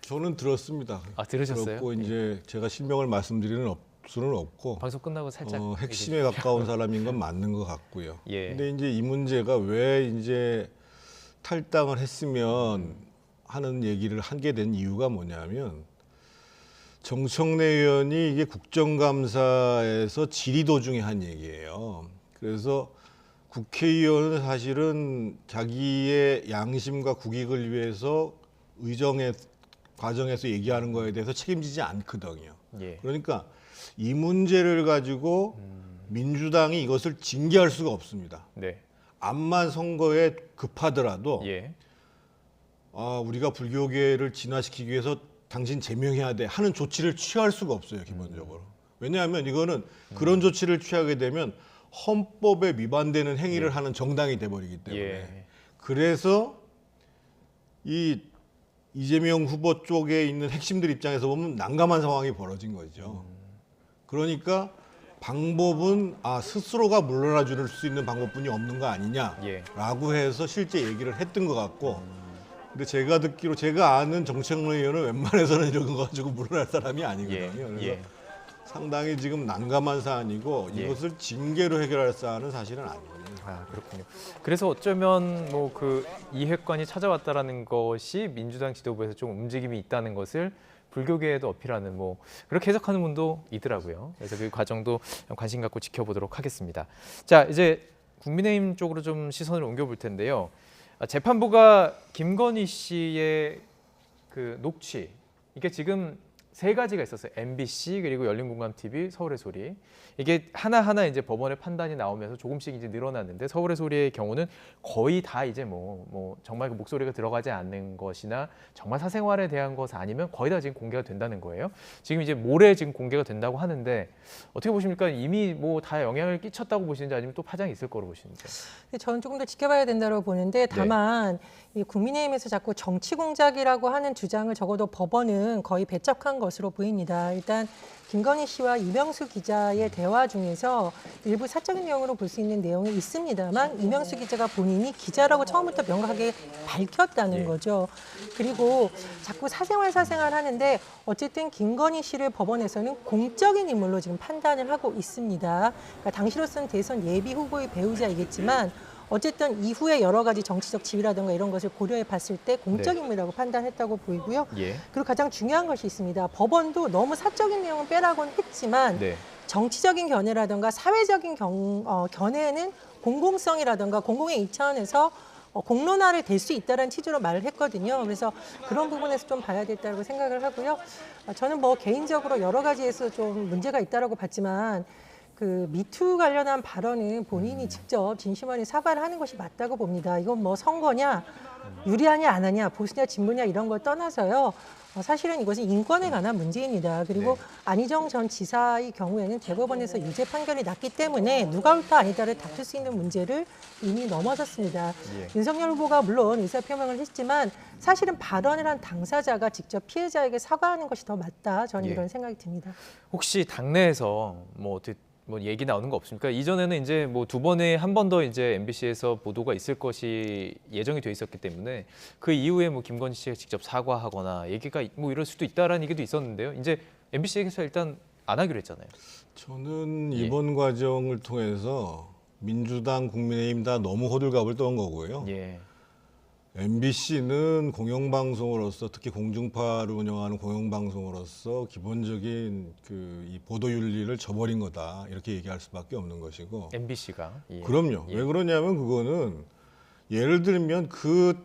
저는 들었습니다. 들으셨어요? 들었고 이제 제가 실명을 말씀드리는 수는 없고 방송 끝나고 살짝 핵심에 가까운 사람인 건 맞는 것 같고요. 근데 이제 이 문제가 왜 이제 탈당을 했으면 하는 얘기를 하게 된 이유가 뭐냐면 정청래 의원이 이게 국정감사에서 질의도 중에 한 얘기예요. 그래서 국회의원은 사실은 자기의 양심과 국익을 위해서 의정의 과정에서 얘기하는 거에 대해서 책임지지 않거든요. 그러니까 이 문제를 가지고 민주당이 이것을 징계할 수가 없습니다. 암만 선거에 급하더라도 우리가 불교계를 진화시키기 위해서 당신 제명해야 돼 하는 조치를 취할 수가 없어요. 기본적으로. 왜냐하면 이거는 그런 조치를 취하게 되면 헌법에 위반되는 행위를 하는 정당이 돼버리기 때문에 그래서 이재명 후보 쪽에 있는 핵심들 입장에서 보면 난감한 상황이 벌어진 거죠. 그러니까 방법은 스스로가 물러나 줄 수 있는 방법뿐이 없는 거 아니냐라고 해서 실제 얘기를 했던 것 같고 근데 제가 듣기로 제가 아는 정청래 의원은 웬만해서는 이런 거 가지고 물러날 사람이 아니거든요. 그래서 상당히 지금 난감한 사안이고 이것을 징계로 해결할 사안은 사실은 아니거든요. 그렇군요. 그래서 어쩌면 뭐 그 이핵관이 찾아왔다라는 것이 민주당 지도부에서 좀 움직임이 있다는 것을 불교계에도 어필하는 뭐 그렇게 해석하는 분도 있더라고요. 그래서 그 과정도 관심 갖고 지켜보도록 하겠습니다. 자, 이제 국민의힘 쪽으로 좀 시선을 옮겨볼 텐데요. 재판부가 김건희 씨의 그 녹취 이게 지금 세 가지가 있었어요. MBC 그리고 열린공감TV, 서울의 소리. 이게 하나하나 이제 법원의 판단이 나오면서 조금씩 이제 늘어났는데 서울의 소리의 경우는 거의 다 이제 뭐 정말 그 목소리가 들어가지 않는 것이나 정말 사생활에 대한 것 아니면 거의 다 지금 공개가 된다는 거예요. 지금 이제 모레 지금 공개가 된다고 하는데 어떻게 보십니까? 이미 뭐 다 영향을 끼쳤다고 보시는지 아니면 또 파장이 있을 거로 보시는지? 저는 조금 더 지켜봐야 된다고 보는데 다만 이 국민의힘에서 자꾸 정치 공작이라고 하는 주장을 적어도 법원은 거의 배척한 것으로 보입니다. 일단 김건희 씨와 이명수 기자의 대화 중에서 일부 사적인 내용으로 볼 수 있는 내용이 있습니다만 이명수 기자가 본인이 기자라고 처음부터 명확하게 밝혔다는 거죠. 그리고 자꾸 사생활 하는데 어쨌든 김건희 씨를 법원에서는 공적인 인물로 지금 판단을 하고 있습니다. 그러니까 당시로서는 대선 예비 후보의 배우자이겠지만 어쨌든 이후에 여러 가지 정치적 지위라든가 이런 것을 고려해 봤을 때 공적 인물이라고 판단했다고 보이고요. 그리고 가장 중요한 것이 있습니다. 법원도 너무 사적인 내용은 빼라고는 했지만 정치적인 견해라든가 사회적인 견해는 공공성이라든가 공공의 이차원에서 공론화를 될 수 있다는 취지로 말을 했거든요. 그래서 그런 부분에서 좀 봐야 됐다고 생각을 하고요. 저는 뭐 개인적으로 여러 가지에서 좀 문제가 있다라고 봤지만 그 미투 관련한 발언은 본인이 직접 진심어린 사과를 하는 것이 맞다고 봅니다. 이건 뭐 선거냐, 유리하냐 안 하냐, 보수냐 진보냐 이런 걸 떠나서요. 사실은 이것은 인권에 관한 문제입니다. 그리고 안희정 전 지사의 경우에는 대법원에서 유죄 판결이 났기 때문에 누가 옳다 아니다를 다툴 수 있는 문제를 이미 넘어섰습니다. 윤석열 후보가 물론 의사표명을 했지만 사실은 발언을 한 당사자가 직접 피해자에게 사과하는 것이 더 맞다. 저는 이런 생각이 듭니다. 혹시 당내에서 뭐 얘기 나오는 거 없습니까? 이전에는 이제 뭐 두 번에 한 번 더 이제 MBC에서 보도가 있을 것이 예정이 돼 있었기 때문에 그 이후에 뭐 김건희 씨가 직접 사과하거나 얘기가 뭐 이럴 수도 있다라는 얘기도 있었는데요. 이제 MBC에서 일단 안 하기로 했잖아요. 저는 이번 과정을 통해서 민주당, 국민의힘 다 너무 호들갑을 떤 거고요. MBC는 공영방송으로서 특히 공중파를 운영하는 공영방송으로서 기본적인 이 보도윤리를 저버린 거다 이렇게 얘기할 수밖에 없는 것이고 MBC가 그럼요. 왜 그러냐면 그거는 예를 들면 그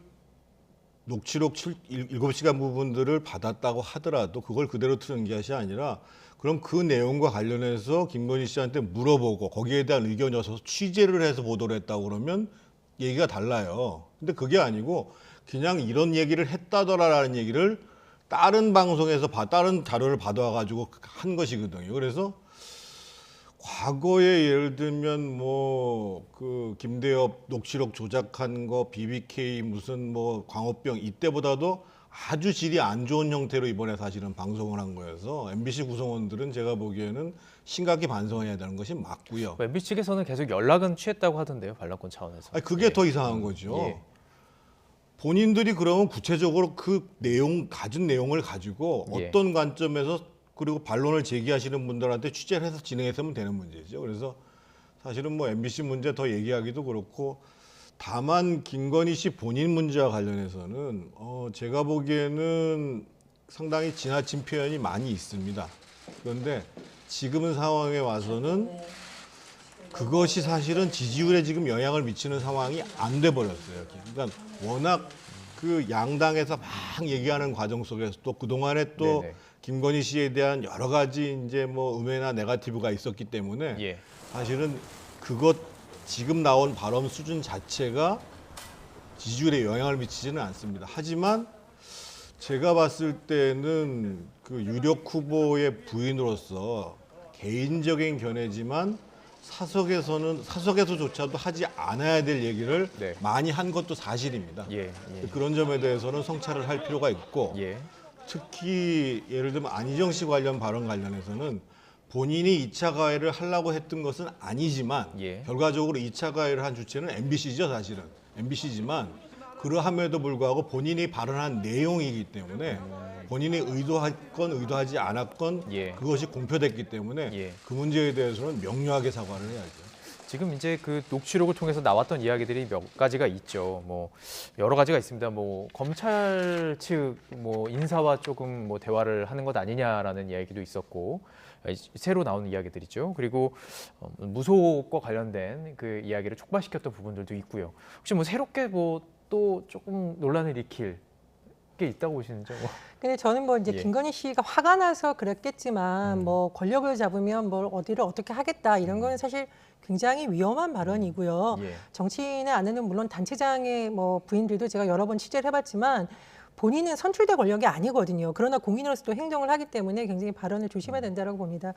녹취록 7시간 부분들을 받았다고 하더라도 그걸 그대로 트는 것이 아니라 그럼 그 내용과 관련해서 김건희 씨한테 물어보고 거기에 대한 의견이 어서 취재를 해서 보도를 했다고 그러면 얘기가 달라요. 근데 그게 아니고 그냥 이런 얘기를 했다더라라는 얘기를 다른 방송에서 다른 자료를 받아가지고 한 것이거든요. 그래서 과거에 예를 들면 뭐 그 김대엽 녹취록 조작한 거, BBK 무슨 뭐 광우병 이때보다도 아주 질이 안 좋은 형태로 이번에 사실은 방송을 한 거여서 MBC 구성원들은 제가 보기에는 심각히 반성해야 되는 것이 맞고요. MBC 측에서는 계속 연락은 취했다고 하던데요, 반란권 차원에서. 아니, 그게 더 이상한 거죠. 본인들이 그러면 구체적으로 그 가진 내용을 가지고 어떤 관점에서 그리고 반론을 제기하시는 분들한테 취재를 해서 진행했으면 되는 문제죠. 그래서 사실은 뭐 MBC 문제 더 얘기하기도 그렇고 다만 김건희 씨 본인 문제와 관련해서는 제가 보기에는 상당히 지나친 표현이 많이 있습니다. 그런데 지금 상황에 와서는 그것이 사실은 지지율에 지금 영향을 미치는 상황이 안 돼 버렸어요. 그러니까 워낙 그 양당에서 막 얘기하는 과정 속에서 또 그동안에 또 김건희 씨에 대한 여러 가지 이제 뭐 음해나 네거티브가 있었기 때문에 사실은 지금 나온 발언 수준 자체가 지지율에 영향을 미치지는 않습니다. 하지만 제가 봤을 때는 그 유력 후보의 부인으로서 개인적인 견해지만 사석에서조차도 하지 않아야 될 얘기를 많이 한 것도 사실입니다. 그런 점에 대해서는 성찰을 할 필요가 있고 특히 예를 들면 안희정 씨 관련 발언 관련해서는 본인이 2차 가해를 하려고 했던 것은 아니지만 결과적으로 2차 가해를 한 주체는 MBC죠, 사실은. MBC지만 그러함에도 불구하고 본인이 발언한 내용이기 때문에 본인이 의도했건 의도하지 않았건 그것이 공표됐기 때문에 그 문제에 대해서는 명료하게 사과를 해야죠. 지금 이제 그 녹취록을 통해서 나왔던 이야기들이 몇 가지가 있죠. 뭐 여러 가지가 있습니다. 뭐 검찰 측 뭐 인사와 조금 뭐 대화를 하는 것 아니냐라는 이야기도 있었고 새로 나오는 이야기들이죠. 그리고 무속과 관련된 그 이야기를 촉발시켰던 부분들도 있고요. 혹시 뭐 새롭게 뭐 또 조금 논란을 일으킬 게 있다고 보시는죠? 근데 저는 뭐 이제 예. 김건희 씨가 화가 나서 그랬겠지만 뭐 권력을 잡으면 뭘 어디를 어떻게 하겠다 이런 거는 사실 굉장히 위험한 발언이고요. 예. 정치인의 아내는 물론 단체장의 뭐 부인들도 제가 여러 번 취재를 해봤지만 본인은 선출된 권력이 아니거든요. 그러나 공인으로서도 행동을 하기 때문에 굉장히 발언을 조심해야 된다고 봅니다.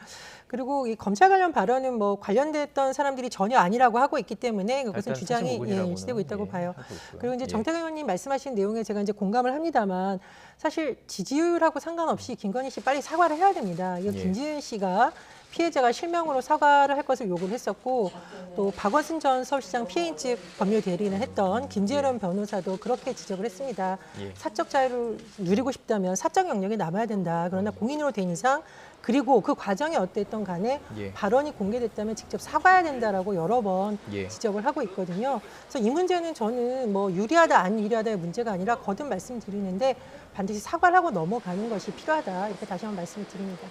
그리고 이 검찰 관련 발언은 뭐 관련됐던 사람들이 전혀 아니라고 하고 있기 때문에 그것은 주장이 일치되고 있다고 봐요. 그리고 이제 정태근 의원님 말씀하신 내용에 제가 이제 공감을 합니다만 사실 지지율하고 상관없이 김건희 씨 빨리 사과를 해야 됩니다. 이거 김지은 씨가 피해자가 실명으로 사과를 할 것을 요구를 했었고 또 박원순 전 서울시장 피해인 측 법률 대리인을 했던 김재련 변호사도 그렇게 지적을 했습니다. 사적 자유를 누리고 싶다면 사적 영역이 남아야 된다. 그러나 공인으로 된 이상 그리고 그 과정이 어땠던 간에 발언이 공개됐다면 직접 사과해야 된다라고 여러 번 지적을 하고 있거든요. 그래서 이 문제는 저는 뭐 유리하다 안 유리하다의 문제가 아니라 거듭 말씀드리는데 반드시 사과를 하고 넘어가는 것이 필요하다. 이렇게 다시 한번 말씀을 드립니다.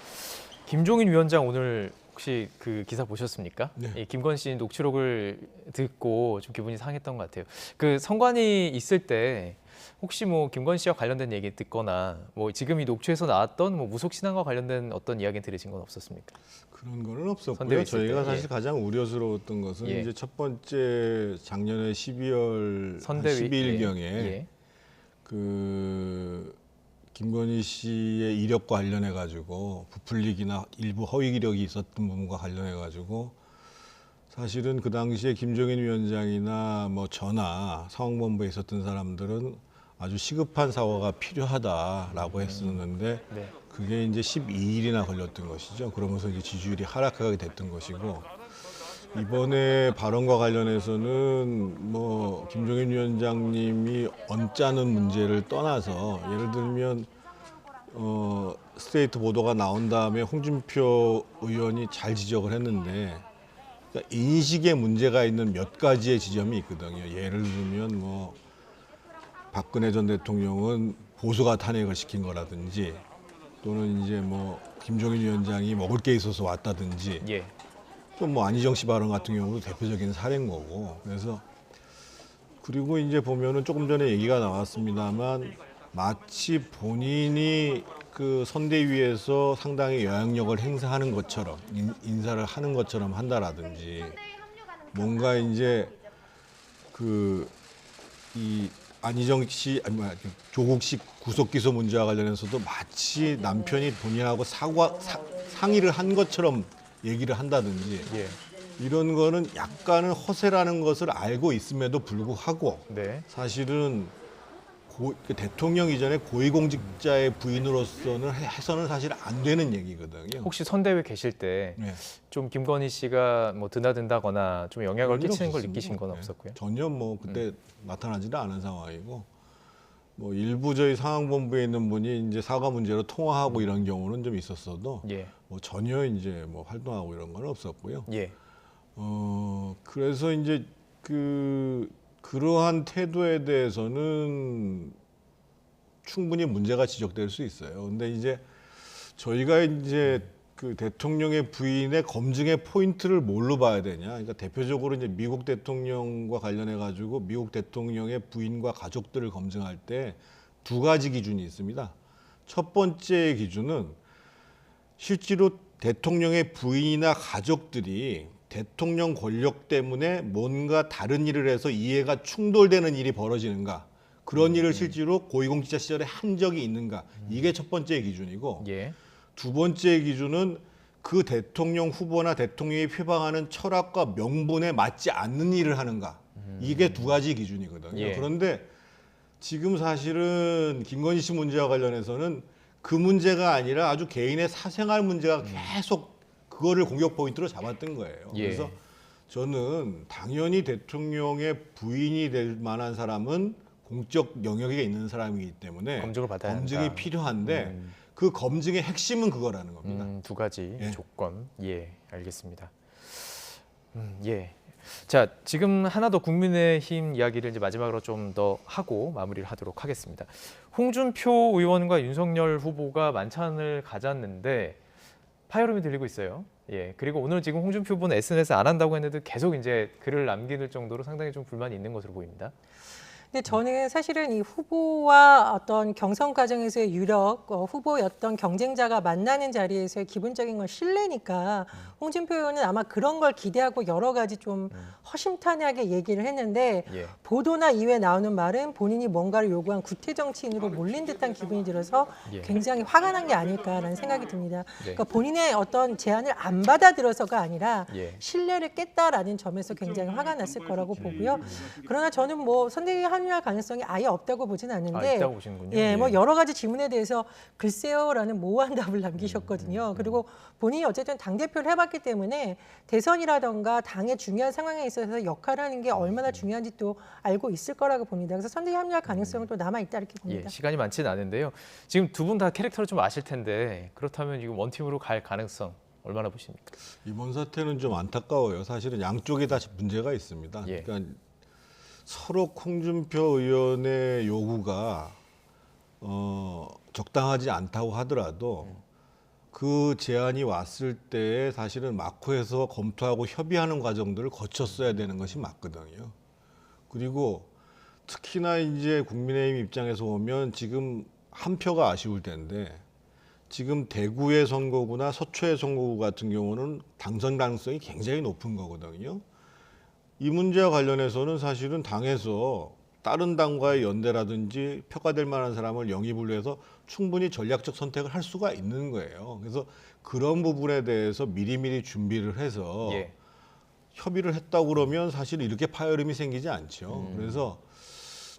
김종인 위원장 오늘 혹시 그 기사 보셨습니까? 네. 이 김건희 씨 녹취록을 듣고 좀 기분이 상했던 것 같아요. 그 선관위 있을 때 혹시 뭐 김건희 씨와 관련된 얘기 듣거나 뭐 지금 이 녹취에서 나왔던 뭐 무속 신앙과 관련된 어떤 이야기 들으신 건 없었습니까? 그런 거는 없었고요. 선대위 있을 저희가 때, 사실 가장 우려스러웠던 것은 이제 첫 번째 작년에 12월 선대위, 12일경에 그 김건희 씨의 이력과 관련해 가지고 부풀리기나 일부 허위 기록이 있었던 부분과 관련해 가지고 사실은 그 당시에 김종인 위원장이나 뭐 저나 상황본부에 있었던 사람들은 아주 시급한 사과가 필요하다라고 했었는데 그게 이제 12일이나 걸렸던 것이죠. 그러면서 이제 지지율이 하락하게 됐던 것이고 이번에 발언과 관련해서는 뭐 김종인 위원장님이 언짢은 문제를 떠나서 예를 들면 스테이트 보도가 나온 다음에 홍준표 의원이 잘 지적을 했는데 그러니까 인식에 문제가 있는 몇 가지의 지점이 있거든요. 예를 들면 뭐 박근혜 전 대통령은 보수가 탄핵을 시킨 거라든지 또는 이제 뭐 김종인 위원장이 먹을 게 있어서 왔다든지 또 뭐 안희정 씨 발언 같은 경우도 대표적인 사례인 거고 그래서 그리고 이제 보면은 조금 전에 얘기가 나왔습니다만 마치 본인이 그 선대위에서 상당히 영향력을 행사하는 것처럼 인사를 하는 것처럼 한다라든지 뭔가 이제 그 이 안희정 씨 아니 조국 씨 구속 기소 문제와 관련해서도 마치 남편이 본인하고 상의를 한 것처럼 얘기를 한다든지 이런 거는 약간은 허세라는 것을 알고 있음에도 불구하고 사실은 대통령 이전에 고위공직자의 부인으로서는 해서는 사실 안 되는 얘기거든요. 혹시 선대위 계실 때 좀 김건희 씨가 뭐 드나든다거나 좀 영향을 끼치는 걸 느끼신 건 없었고요? 전혀 뭐 그때 나타나지도 않은 상황이고 뭐 일부 저희 상황본부에 있는 분이 이제 사과 문제로 통화하고 이런 경우는 좀 있었어도 뭐 전혀 이제 뭐 활동하고 이런 건 없었고요. 그래서 이제 그러한 태도에 대해서는 충분히 문제가 지적될 수 있어요. 근데 이제 저희가 이제 그 대통령의 부인의 검증의 포인트를 뭘로 봐야 되냐? 그러니까 대표적으로 이제 미국 대통령과 관련해 가지고 미국 대통령의 부인과 가족들을 검증할 때 두 가지 기준이 있습니다. 첫 번째 기준은 실제로 대통령의 부인이나 가족들이 대통령 권력 때문에 뭔가 다른 일을 해서 이해가 충돌되는 일이 벌어지는가 그런 일을 실제로 고위공직자 시절에 한 적이 있는가 이게 첫 번째 기준이고 두 번째 기준은 그 대통령 후보나 대통령이 표방하는 철학과 명분에 맞지 않는 일을 하는가 이게 두 가지 기준이거든요. 그런데 지금 사실은 김건희 씨 문제와 관련해서는 그 문제가 아니라 아주 개인의 사생활 문제가 계속 그거를 공격 포인트로 잡았던 거예요. 그래서 저는 당연히 대통령의 부인이 될 만한 사람은 공적 영역에 있는 사람이기 때문에 검증을 받아야 검증이 한다. 필요한데 그 검증의 핵심은 그거라는 겁니다. 두 가지 조건. 알겠습니다. 자, 지금 하나 더 국민의힘 이야기를 이제 마지막으로 좀 더 하고 마무리를 하도록 하겠습니다. 홍준표 의원과 윤석열 후보가 만찬을 가졌는데 파열음이 들리고 있어요. 그리고 오늘 지금 홍준표 후보는 SNS 안 한다고 했는데 계속 이제 글을 남기는 정도로 상당히 좀 불만이 있는 것으로 보입니다. 근데 저는 사실은 이 후보와 어떤 경선 과정에서의 유력, 후보였던 경쟁자가 만나는 자리에서의 기본적인 건 신뢰니까 홍준표 의원은 아마 그런 걸 기대하고 여러 가지 좀 허심탄회하게 얘기를 했는데 보도나 이외에 나오는 말은 본인이 뭔가를 요구한 구태 정치인으로 몰린 듯한 기분이 들어서 굉장히 화가 난 게 아닐까라는 생각이 듭니다. 그러니까 본인의 어떤 제안을 안 받아들여서가 아니라 신뢰를 깼다라는 점에서 굉장히 화가 났을 거라고 보고요. 그러나 저는 뭐 선대위 합류할 가능성이 아예 없다고 보진 않는데 있다고 보시는군요. 예, 뭐 여러 가지 질문에 대해서 글쎄요라는 모호한 답을 남기셨거든요. 그리고 본인이 어쨌든 당대표를 해봤기 때문에 대선이라던가 당의 중요한 상황에 있어서 역할을 하는 게 얼마나 중요한지 또 알고 있을 거라고 봅니다. 그래서 선대위 합류할 가능성은 또 남아있다 이렇게 봅니다. 시간이 많지는 않은데요. 지금 두 분 다 캐릭터를 좀 아실 텐데 그렇다면 지금 원팀으로 갈 가능성 얼마나 보십니까? 이번 사태는 좀 안타까워요. 사실은 양쪽에 다 문제가 있습니다. 그러니까 서로 홍준표 의원의 요구가 적당하지 않다고 하더라도 그 제안이 왔을 때 사실은 마코에서 검토하고 협의하는 과정들을 거쳤어야 되는 것이 맞거든요. 그리고 특히나 이제 국민의힘 입장에서 보면 지금 한 표가 아쉬울 텐데 지금 대구의 선거구나 서초의 선거구 같은 경우는 당선 가능성이 굉장히 높은 거거든요. 이 문제와 관련해서는 사실은 당에서 다른 당과의 연대라든지 표가될 만한 사람을 영입을 해서 충분히 전략적 선택을 할 수가 있는 거예요. 그래서 그런 부분에 대해서 미리미리 준비를 해서 협의를 했다고 그러면 사실 이렇게 파열음이 생기지 않죠. 그래서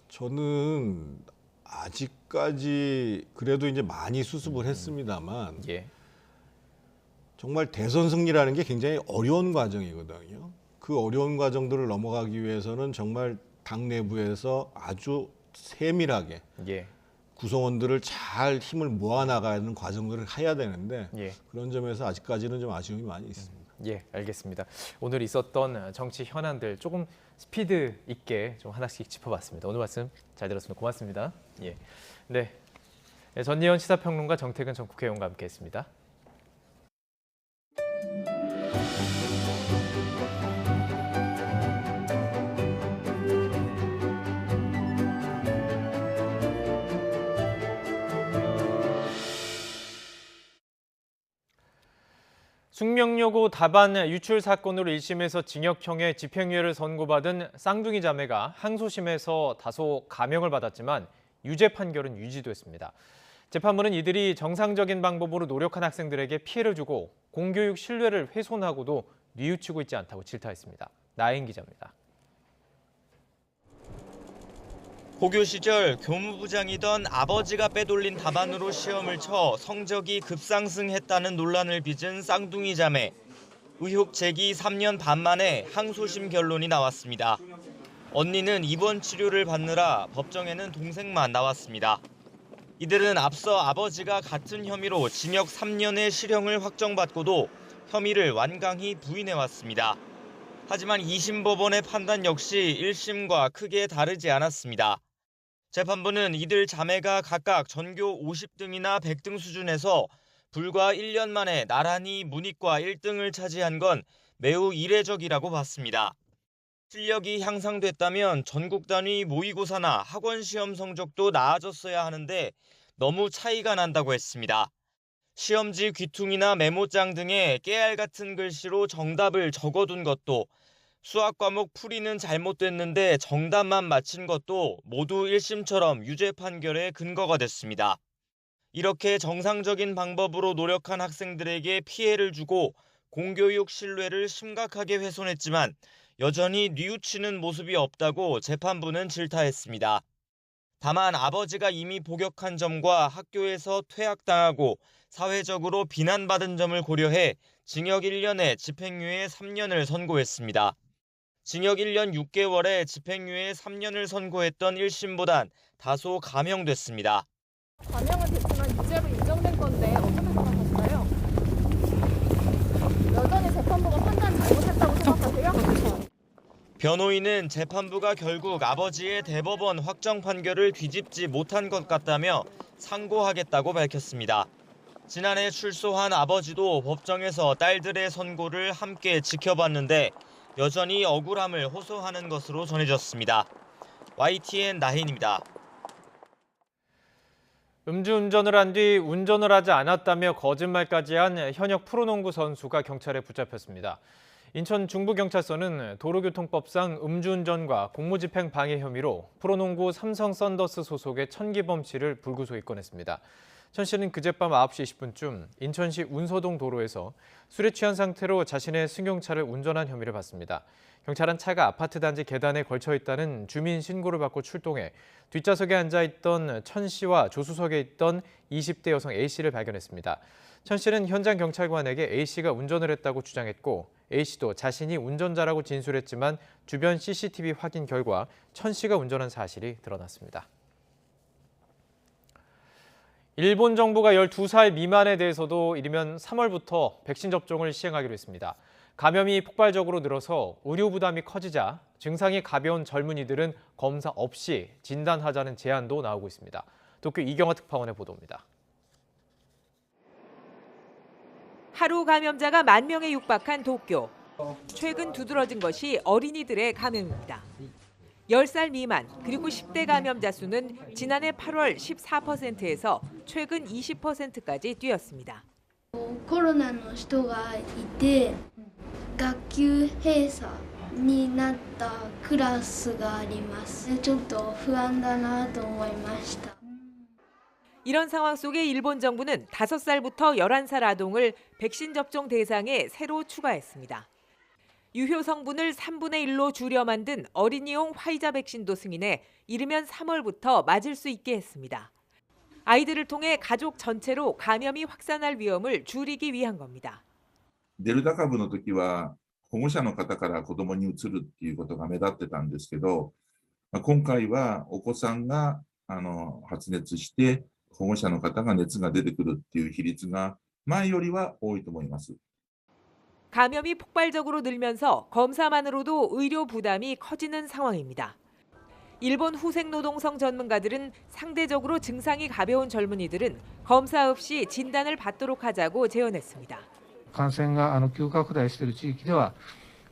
저는 아직까지 그래도 이제 많이 수습을 했습니다만 정말 대선 승리라는 게 굉장히 어려운 과정이거든요. 그 어려운 과정들을 넘어가기 위해서는 정말 당 내부에서 아주 세밀하게 구성원들을 잘 힘을 모아나가는 과정들을 해야 되는데 그런 점에서 아직까지는 좀 아쉬움이 많이 있습니다. 알겠습니다. 오늘 있었던 정치 현안들 조금 스피드 있게 좀 하나씩 짚어봤습니다. 오늘 말씀 잘 들었습니다. 고맙습니다. 전예현 시사평론가 정태근 전 국회의원과 함께했습니다. 숙명여고 답안 유출 사건으로 1심에서 징역형의 집행유예를 선고받은 쌍둥이 자매가 항소심에서 다소 감형을 받았지만 유죄 판결은 유지됐습니다. 재판부는 이들이 정상적인 방법으로 노력한 학생들에게 피해를 주고 공교육 신뢰를 훼손하고도 뉘우치고 있지 않다고 질타했습니다. 나인 기자입니다. 고교 시절 교무부장이던 아버지가 빼돌린 답안으로 시험을 쳐 성적이 급상승했다는 논란을 빚은 쌍둥이 자매. 의혹 제기 3년 반 만에 항소심 결론이 나왔습니다. 언니는 입원 치료를 받느라 법정에는 동생만 나왔습니다. 이들은 앞서 아버지가 같은 혐의로 징역 3년의 실형을 확정받고도 혐의를 완강히 부인해왔습니다. 하지만 2심 법원의 판단 역시 1심과 크게 다르지 않았습니다. 재판부는 이들 자매가 각각 전교 50등이나 100등 수준에서 불과 1년 만에 나란히 문이과 1등을 차지한 건 매우 이례적이라고 봤습니다. 실력이 향상됐다면 전국 단위 모의고사나 학원 시험 성적도 나아졌어야 하는데 너무 차이가 난다고 했습니다. 시험지 귀퉁이나 메모장 등에 깨알 같은 글씨로 정답을 적어둔 것도, 수학 과목 풀이는 잘못됐는데 정답만 맞힌 것도 모두 1심처럼 유죄 판결의 근거가 됐습니다. 이렇게 정상적인 방법으로 노력한 학생들에게 피해를 주고 공교육 신뢰를 심각하게 훼손했지만 여전히 뉘우치는 모습이 없다고 재판부는 질타했습니다. 다만 아버지가 이미 복역한 점과 학교에서 퇴학당하고 사회적으로 비난받은 점을 고려해 징역 1년에 집행유예 3년을 선고했습니다. 징역 1년 6개월에 집행유예 3년을 선고했던 1심보단 다소 감형됐습니다. 감형은 됐지만 유죄로 인정된 건데 어떻게 생각하시나요? 여전히 재판부가 판단 잘못했다고 생각하세요? 변호인은 재판부가 결국 아버지의 대법원 확정 판결을 뒤집지 못한 것 같다며 상고하겠다고 밝혔습니다. 지난해 출소한 아버지도 법정에서 딸들의 선고를 함께 지켜봤는데 여전히 억울함을 호소하는 것으로 전해졌습니다. YTN 나혜인입니다. 음주운전을 한 뒤 운전을 하지 않았다며 거짓말까지 한 현역 프로농구 선수가 경찰에 붙잡혔습니다. 인천 중부경찰서는 도로교통법상 음주운전과 공무집행 방해 혐의로 프로농구 삼성 썬더스 소속의 천기범 씨를 불구속 입건했습니다. 천 씨는 그젯밤 9시 20분쯤 인천시 운서동 도로에서 술에 취한 상태로 자신의 승용차를 운전한 혐의를 받습니다. 경찰은 차가 아파트 단지 계단에 걸쳐 있다는 주민 신고를 받고 출동해 뒷좌석에 앉아있던 천 씨와 조수석에 있던 20대 여성 A 씨를 발견했습니다. 천 씨는 현장 경찰관에게 A 씨가 운전을 했다고 주장했고 A 씨도 자신이 운전자라고 진술했지만 주변 CCTV 확인 결과 천 씨가 운전한 사실이 드러났습니다. 일본 정부가 12살 미만에 대해서도 이르면 3월부터 백신 접종을 시행하기로 했습니다. 감염이 폭발적으로 늘어서 의료 부담이 커지자 증상이 가벼운 젊은이들은 검사 없이 진단하자는 제안도 나오고 있습니다. 도쿄 이경화 특파원의 보도입니다. 하루 감염자가 10,000명에 육박한 도쿄. 최근 두드러진 것이 어린이들의 감염입니다. 10살 미만 그리고 10대 감염자 수는 지난해 8월 14%에서 최근 20%까지 뛰었습니다. コロナの人がいて学級閉鎖になったクラスがあります。ちょっと不安だなと思いました。 이런 상황 속에 일본 정부는 5살부터 11살 아동을 백신 접종 대상에 새로 추가했습니다. 유효 성분을 3분의 1로 줄여 만든 어린이용 화이자 백신도 승인해 이르면 3월부터 맞을 수 있게 했습니다. 아이들을 통해 가족 전체로 감염이 확산할 위험을 줄이기 위한 겁니다. デルタ株の時は保護者の方から子どもにうつるっていうことが目立ってたんですけど、今回はお子さんが発熱して保護者の方が熱が出てくるっていう比率が前よりは多いと思います。 감염이 폭발적으로 늘면서 검사만으로도 의료 부담이 커지는 상황입니다. 일본 후생노동성 전문가들은 상대적으로 증상이 가벼운 젊은이들은 검사 없이 진단을 받도록 하자고 제언했습니다. 感染が急拡大している地域では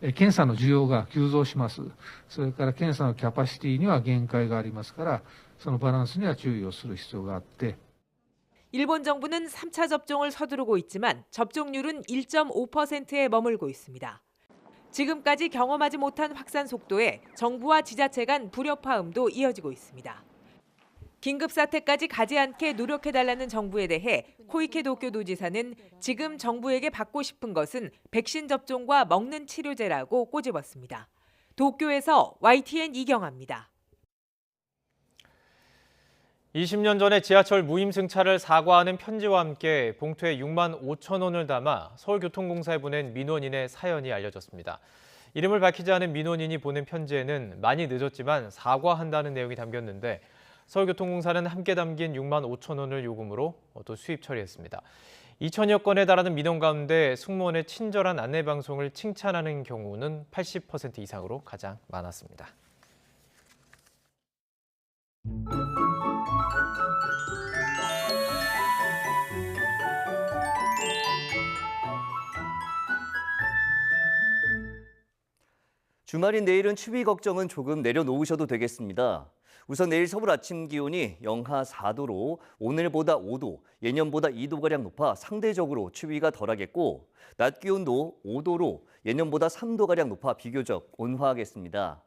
検査の需要が急増します。それから検査のキャパシティには限界がありますから、そのバランスには注意をする必要があって。 일본 정부는 3차 접종을 서두르고 있지만 접종률은 1.5%에 머물고 있습니다. 지금까지 경험하지 못한 확산 속도에 정부와 지자체 간 불협화음도 이어지고 있습니다. 긴급 사태까지 가지 않게 노력해달라는 정부에 대해 코이케 도쿄도지사는 지금 정부에게 받고 싶은 것은 백신 접종과 먹는 치료제라고 꼬집었습니다. 도쿄에서 YTN 이경아입니다. 20년 전에 지하철 무임승차를 사과하는 편지와 함께 봉투에 6만 5천 원을 담아 서울교통공사에 보낸 민원인의 사연이 알려졌습니다. 이름을 밝히지 않은 민원인이 보낸 편지에는 많이 늦었지만 사과한다는 내용이 담겼는데 서울교통공사는 함께 담긴 6만 5천 원을 요금으로 또 수입 처리했습니다. 2천여 건에 달하는 민원 가운데 승무원의 친절한 안내방송을 칭찬하는 경우는 80% 이상으로 가장 많았습니다. 주말인 내일은 추위 걱정은 조금 내려놓으셔도 되겠습니다. 우선 내일 서울 아침 기온이 영하 4도로 오늘보다 5도, 예년보다 2도가량 높아 상대적으로 추위가 덜하겠고 낮 기온도 5도로 예년보다 3도가량 높아 비교적 온화하겠습니다.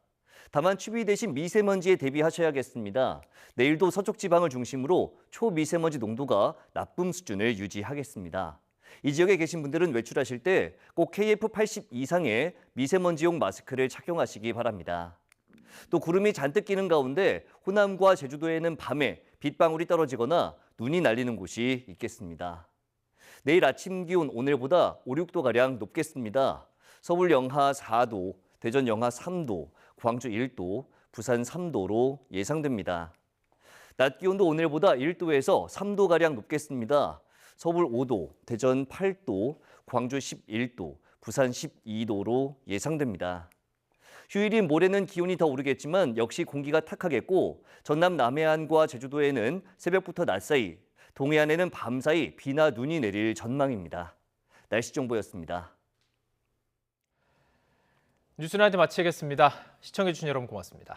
다만 추위 대신 미세먼지에 대비하셔야겠습니다. 내일도 서쪽 지방을 중심으로 초미세먼지 농도가 나쁨 수준을 유지하겠습니다. 이 지역에 계신 분들은 외출하실 때 꼭 KF80 이상의 미세먼지용 마스크를 착용하시기 바랍니다. 또 구름이 잔뜩 끼는 가운데 호남과 제주도에는 밤에 빗방울이 떨어지거나 눈이 날리는 곳이 있겠습니다. 내일 아침 기온 오늘보다 5, 6도가량 높겠습니다. 서울 영하 4도, 대전 영하 3도, 광주 1도, 부산 3도로 예상됩니다. 낮 기온도 오늘보다 1도에서 3도가량 높겠습니다. 서울 5도, 대전 8도, 광주 11도, 부산 12도로 예상됩니다. 휴일인 모레는 기온이 더 오르겠지만 역시 공기가 탁하겠고 전남 남해안과 제주도에는 새벽부터 낮 사이, 동해안에는 밤 사이 비나 눈이 내릴 전망입니다. 날씨 정보였습니다. 뉴스나이트 마치겠습니다. 시청해주신 여러분 고맙습니다.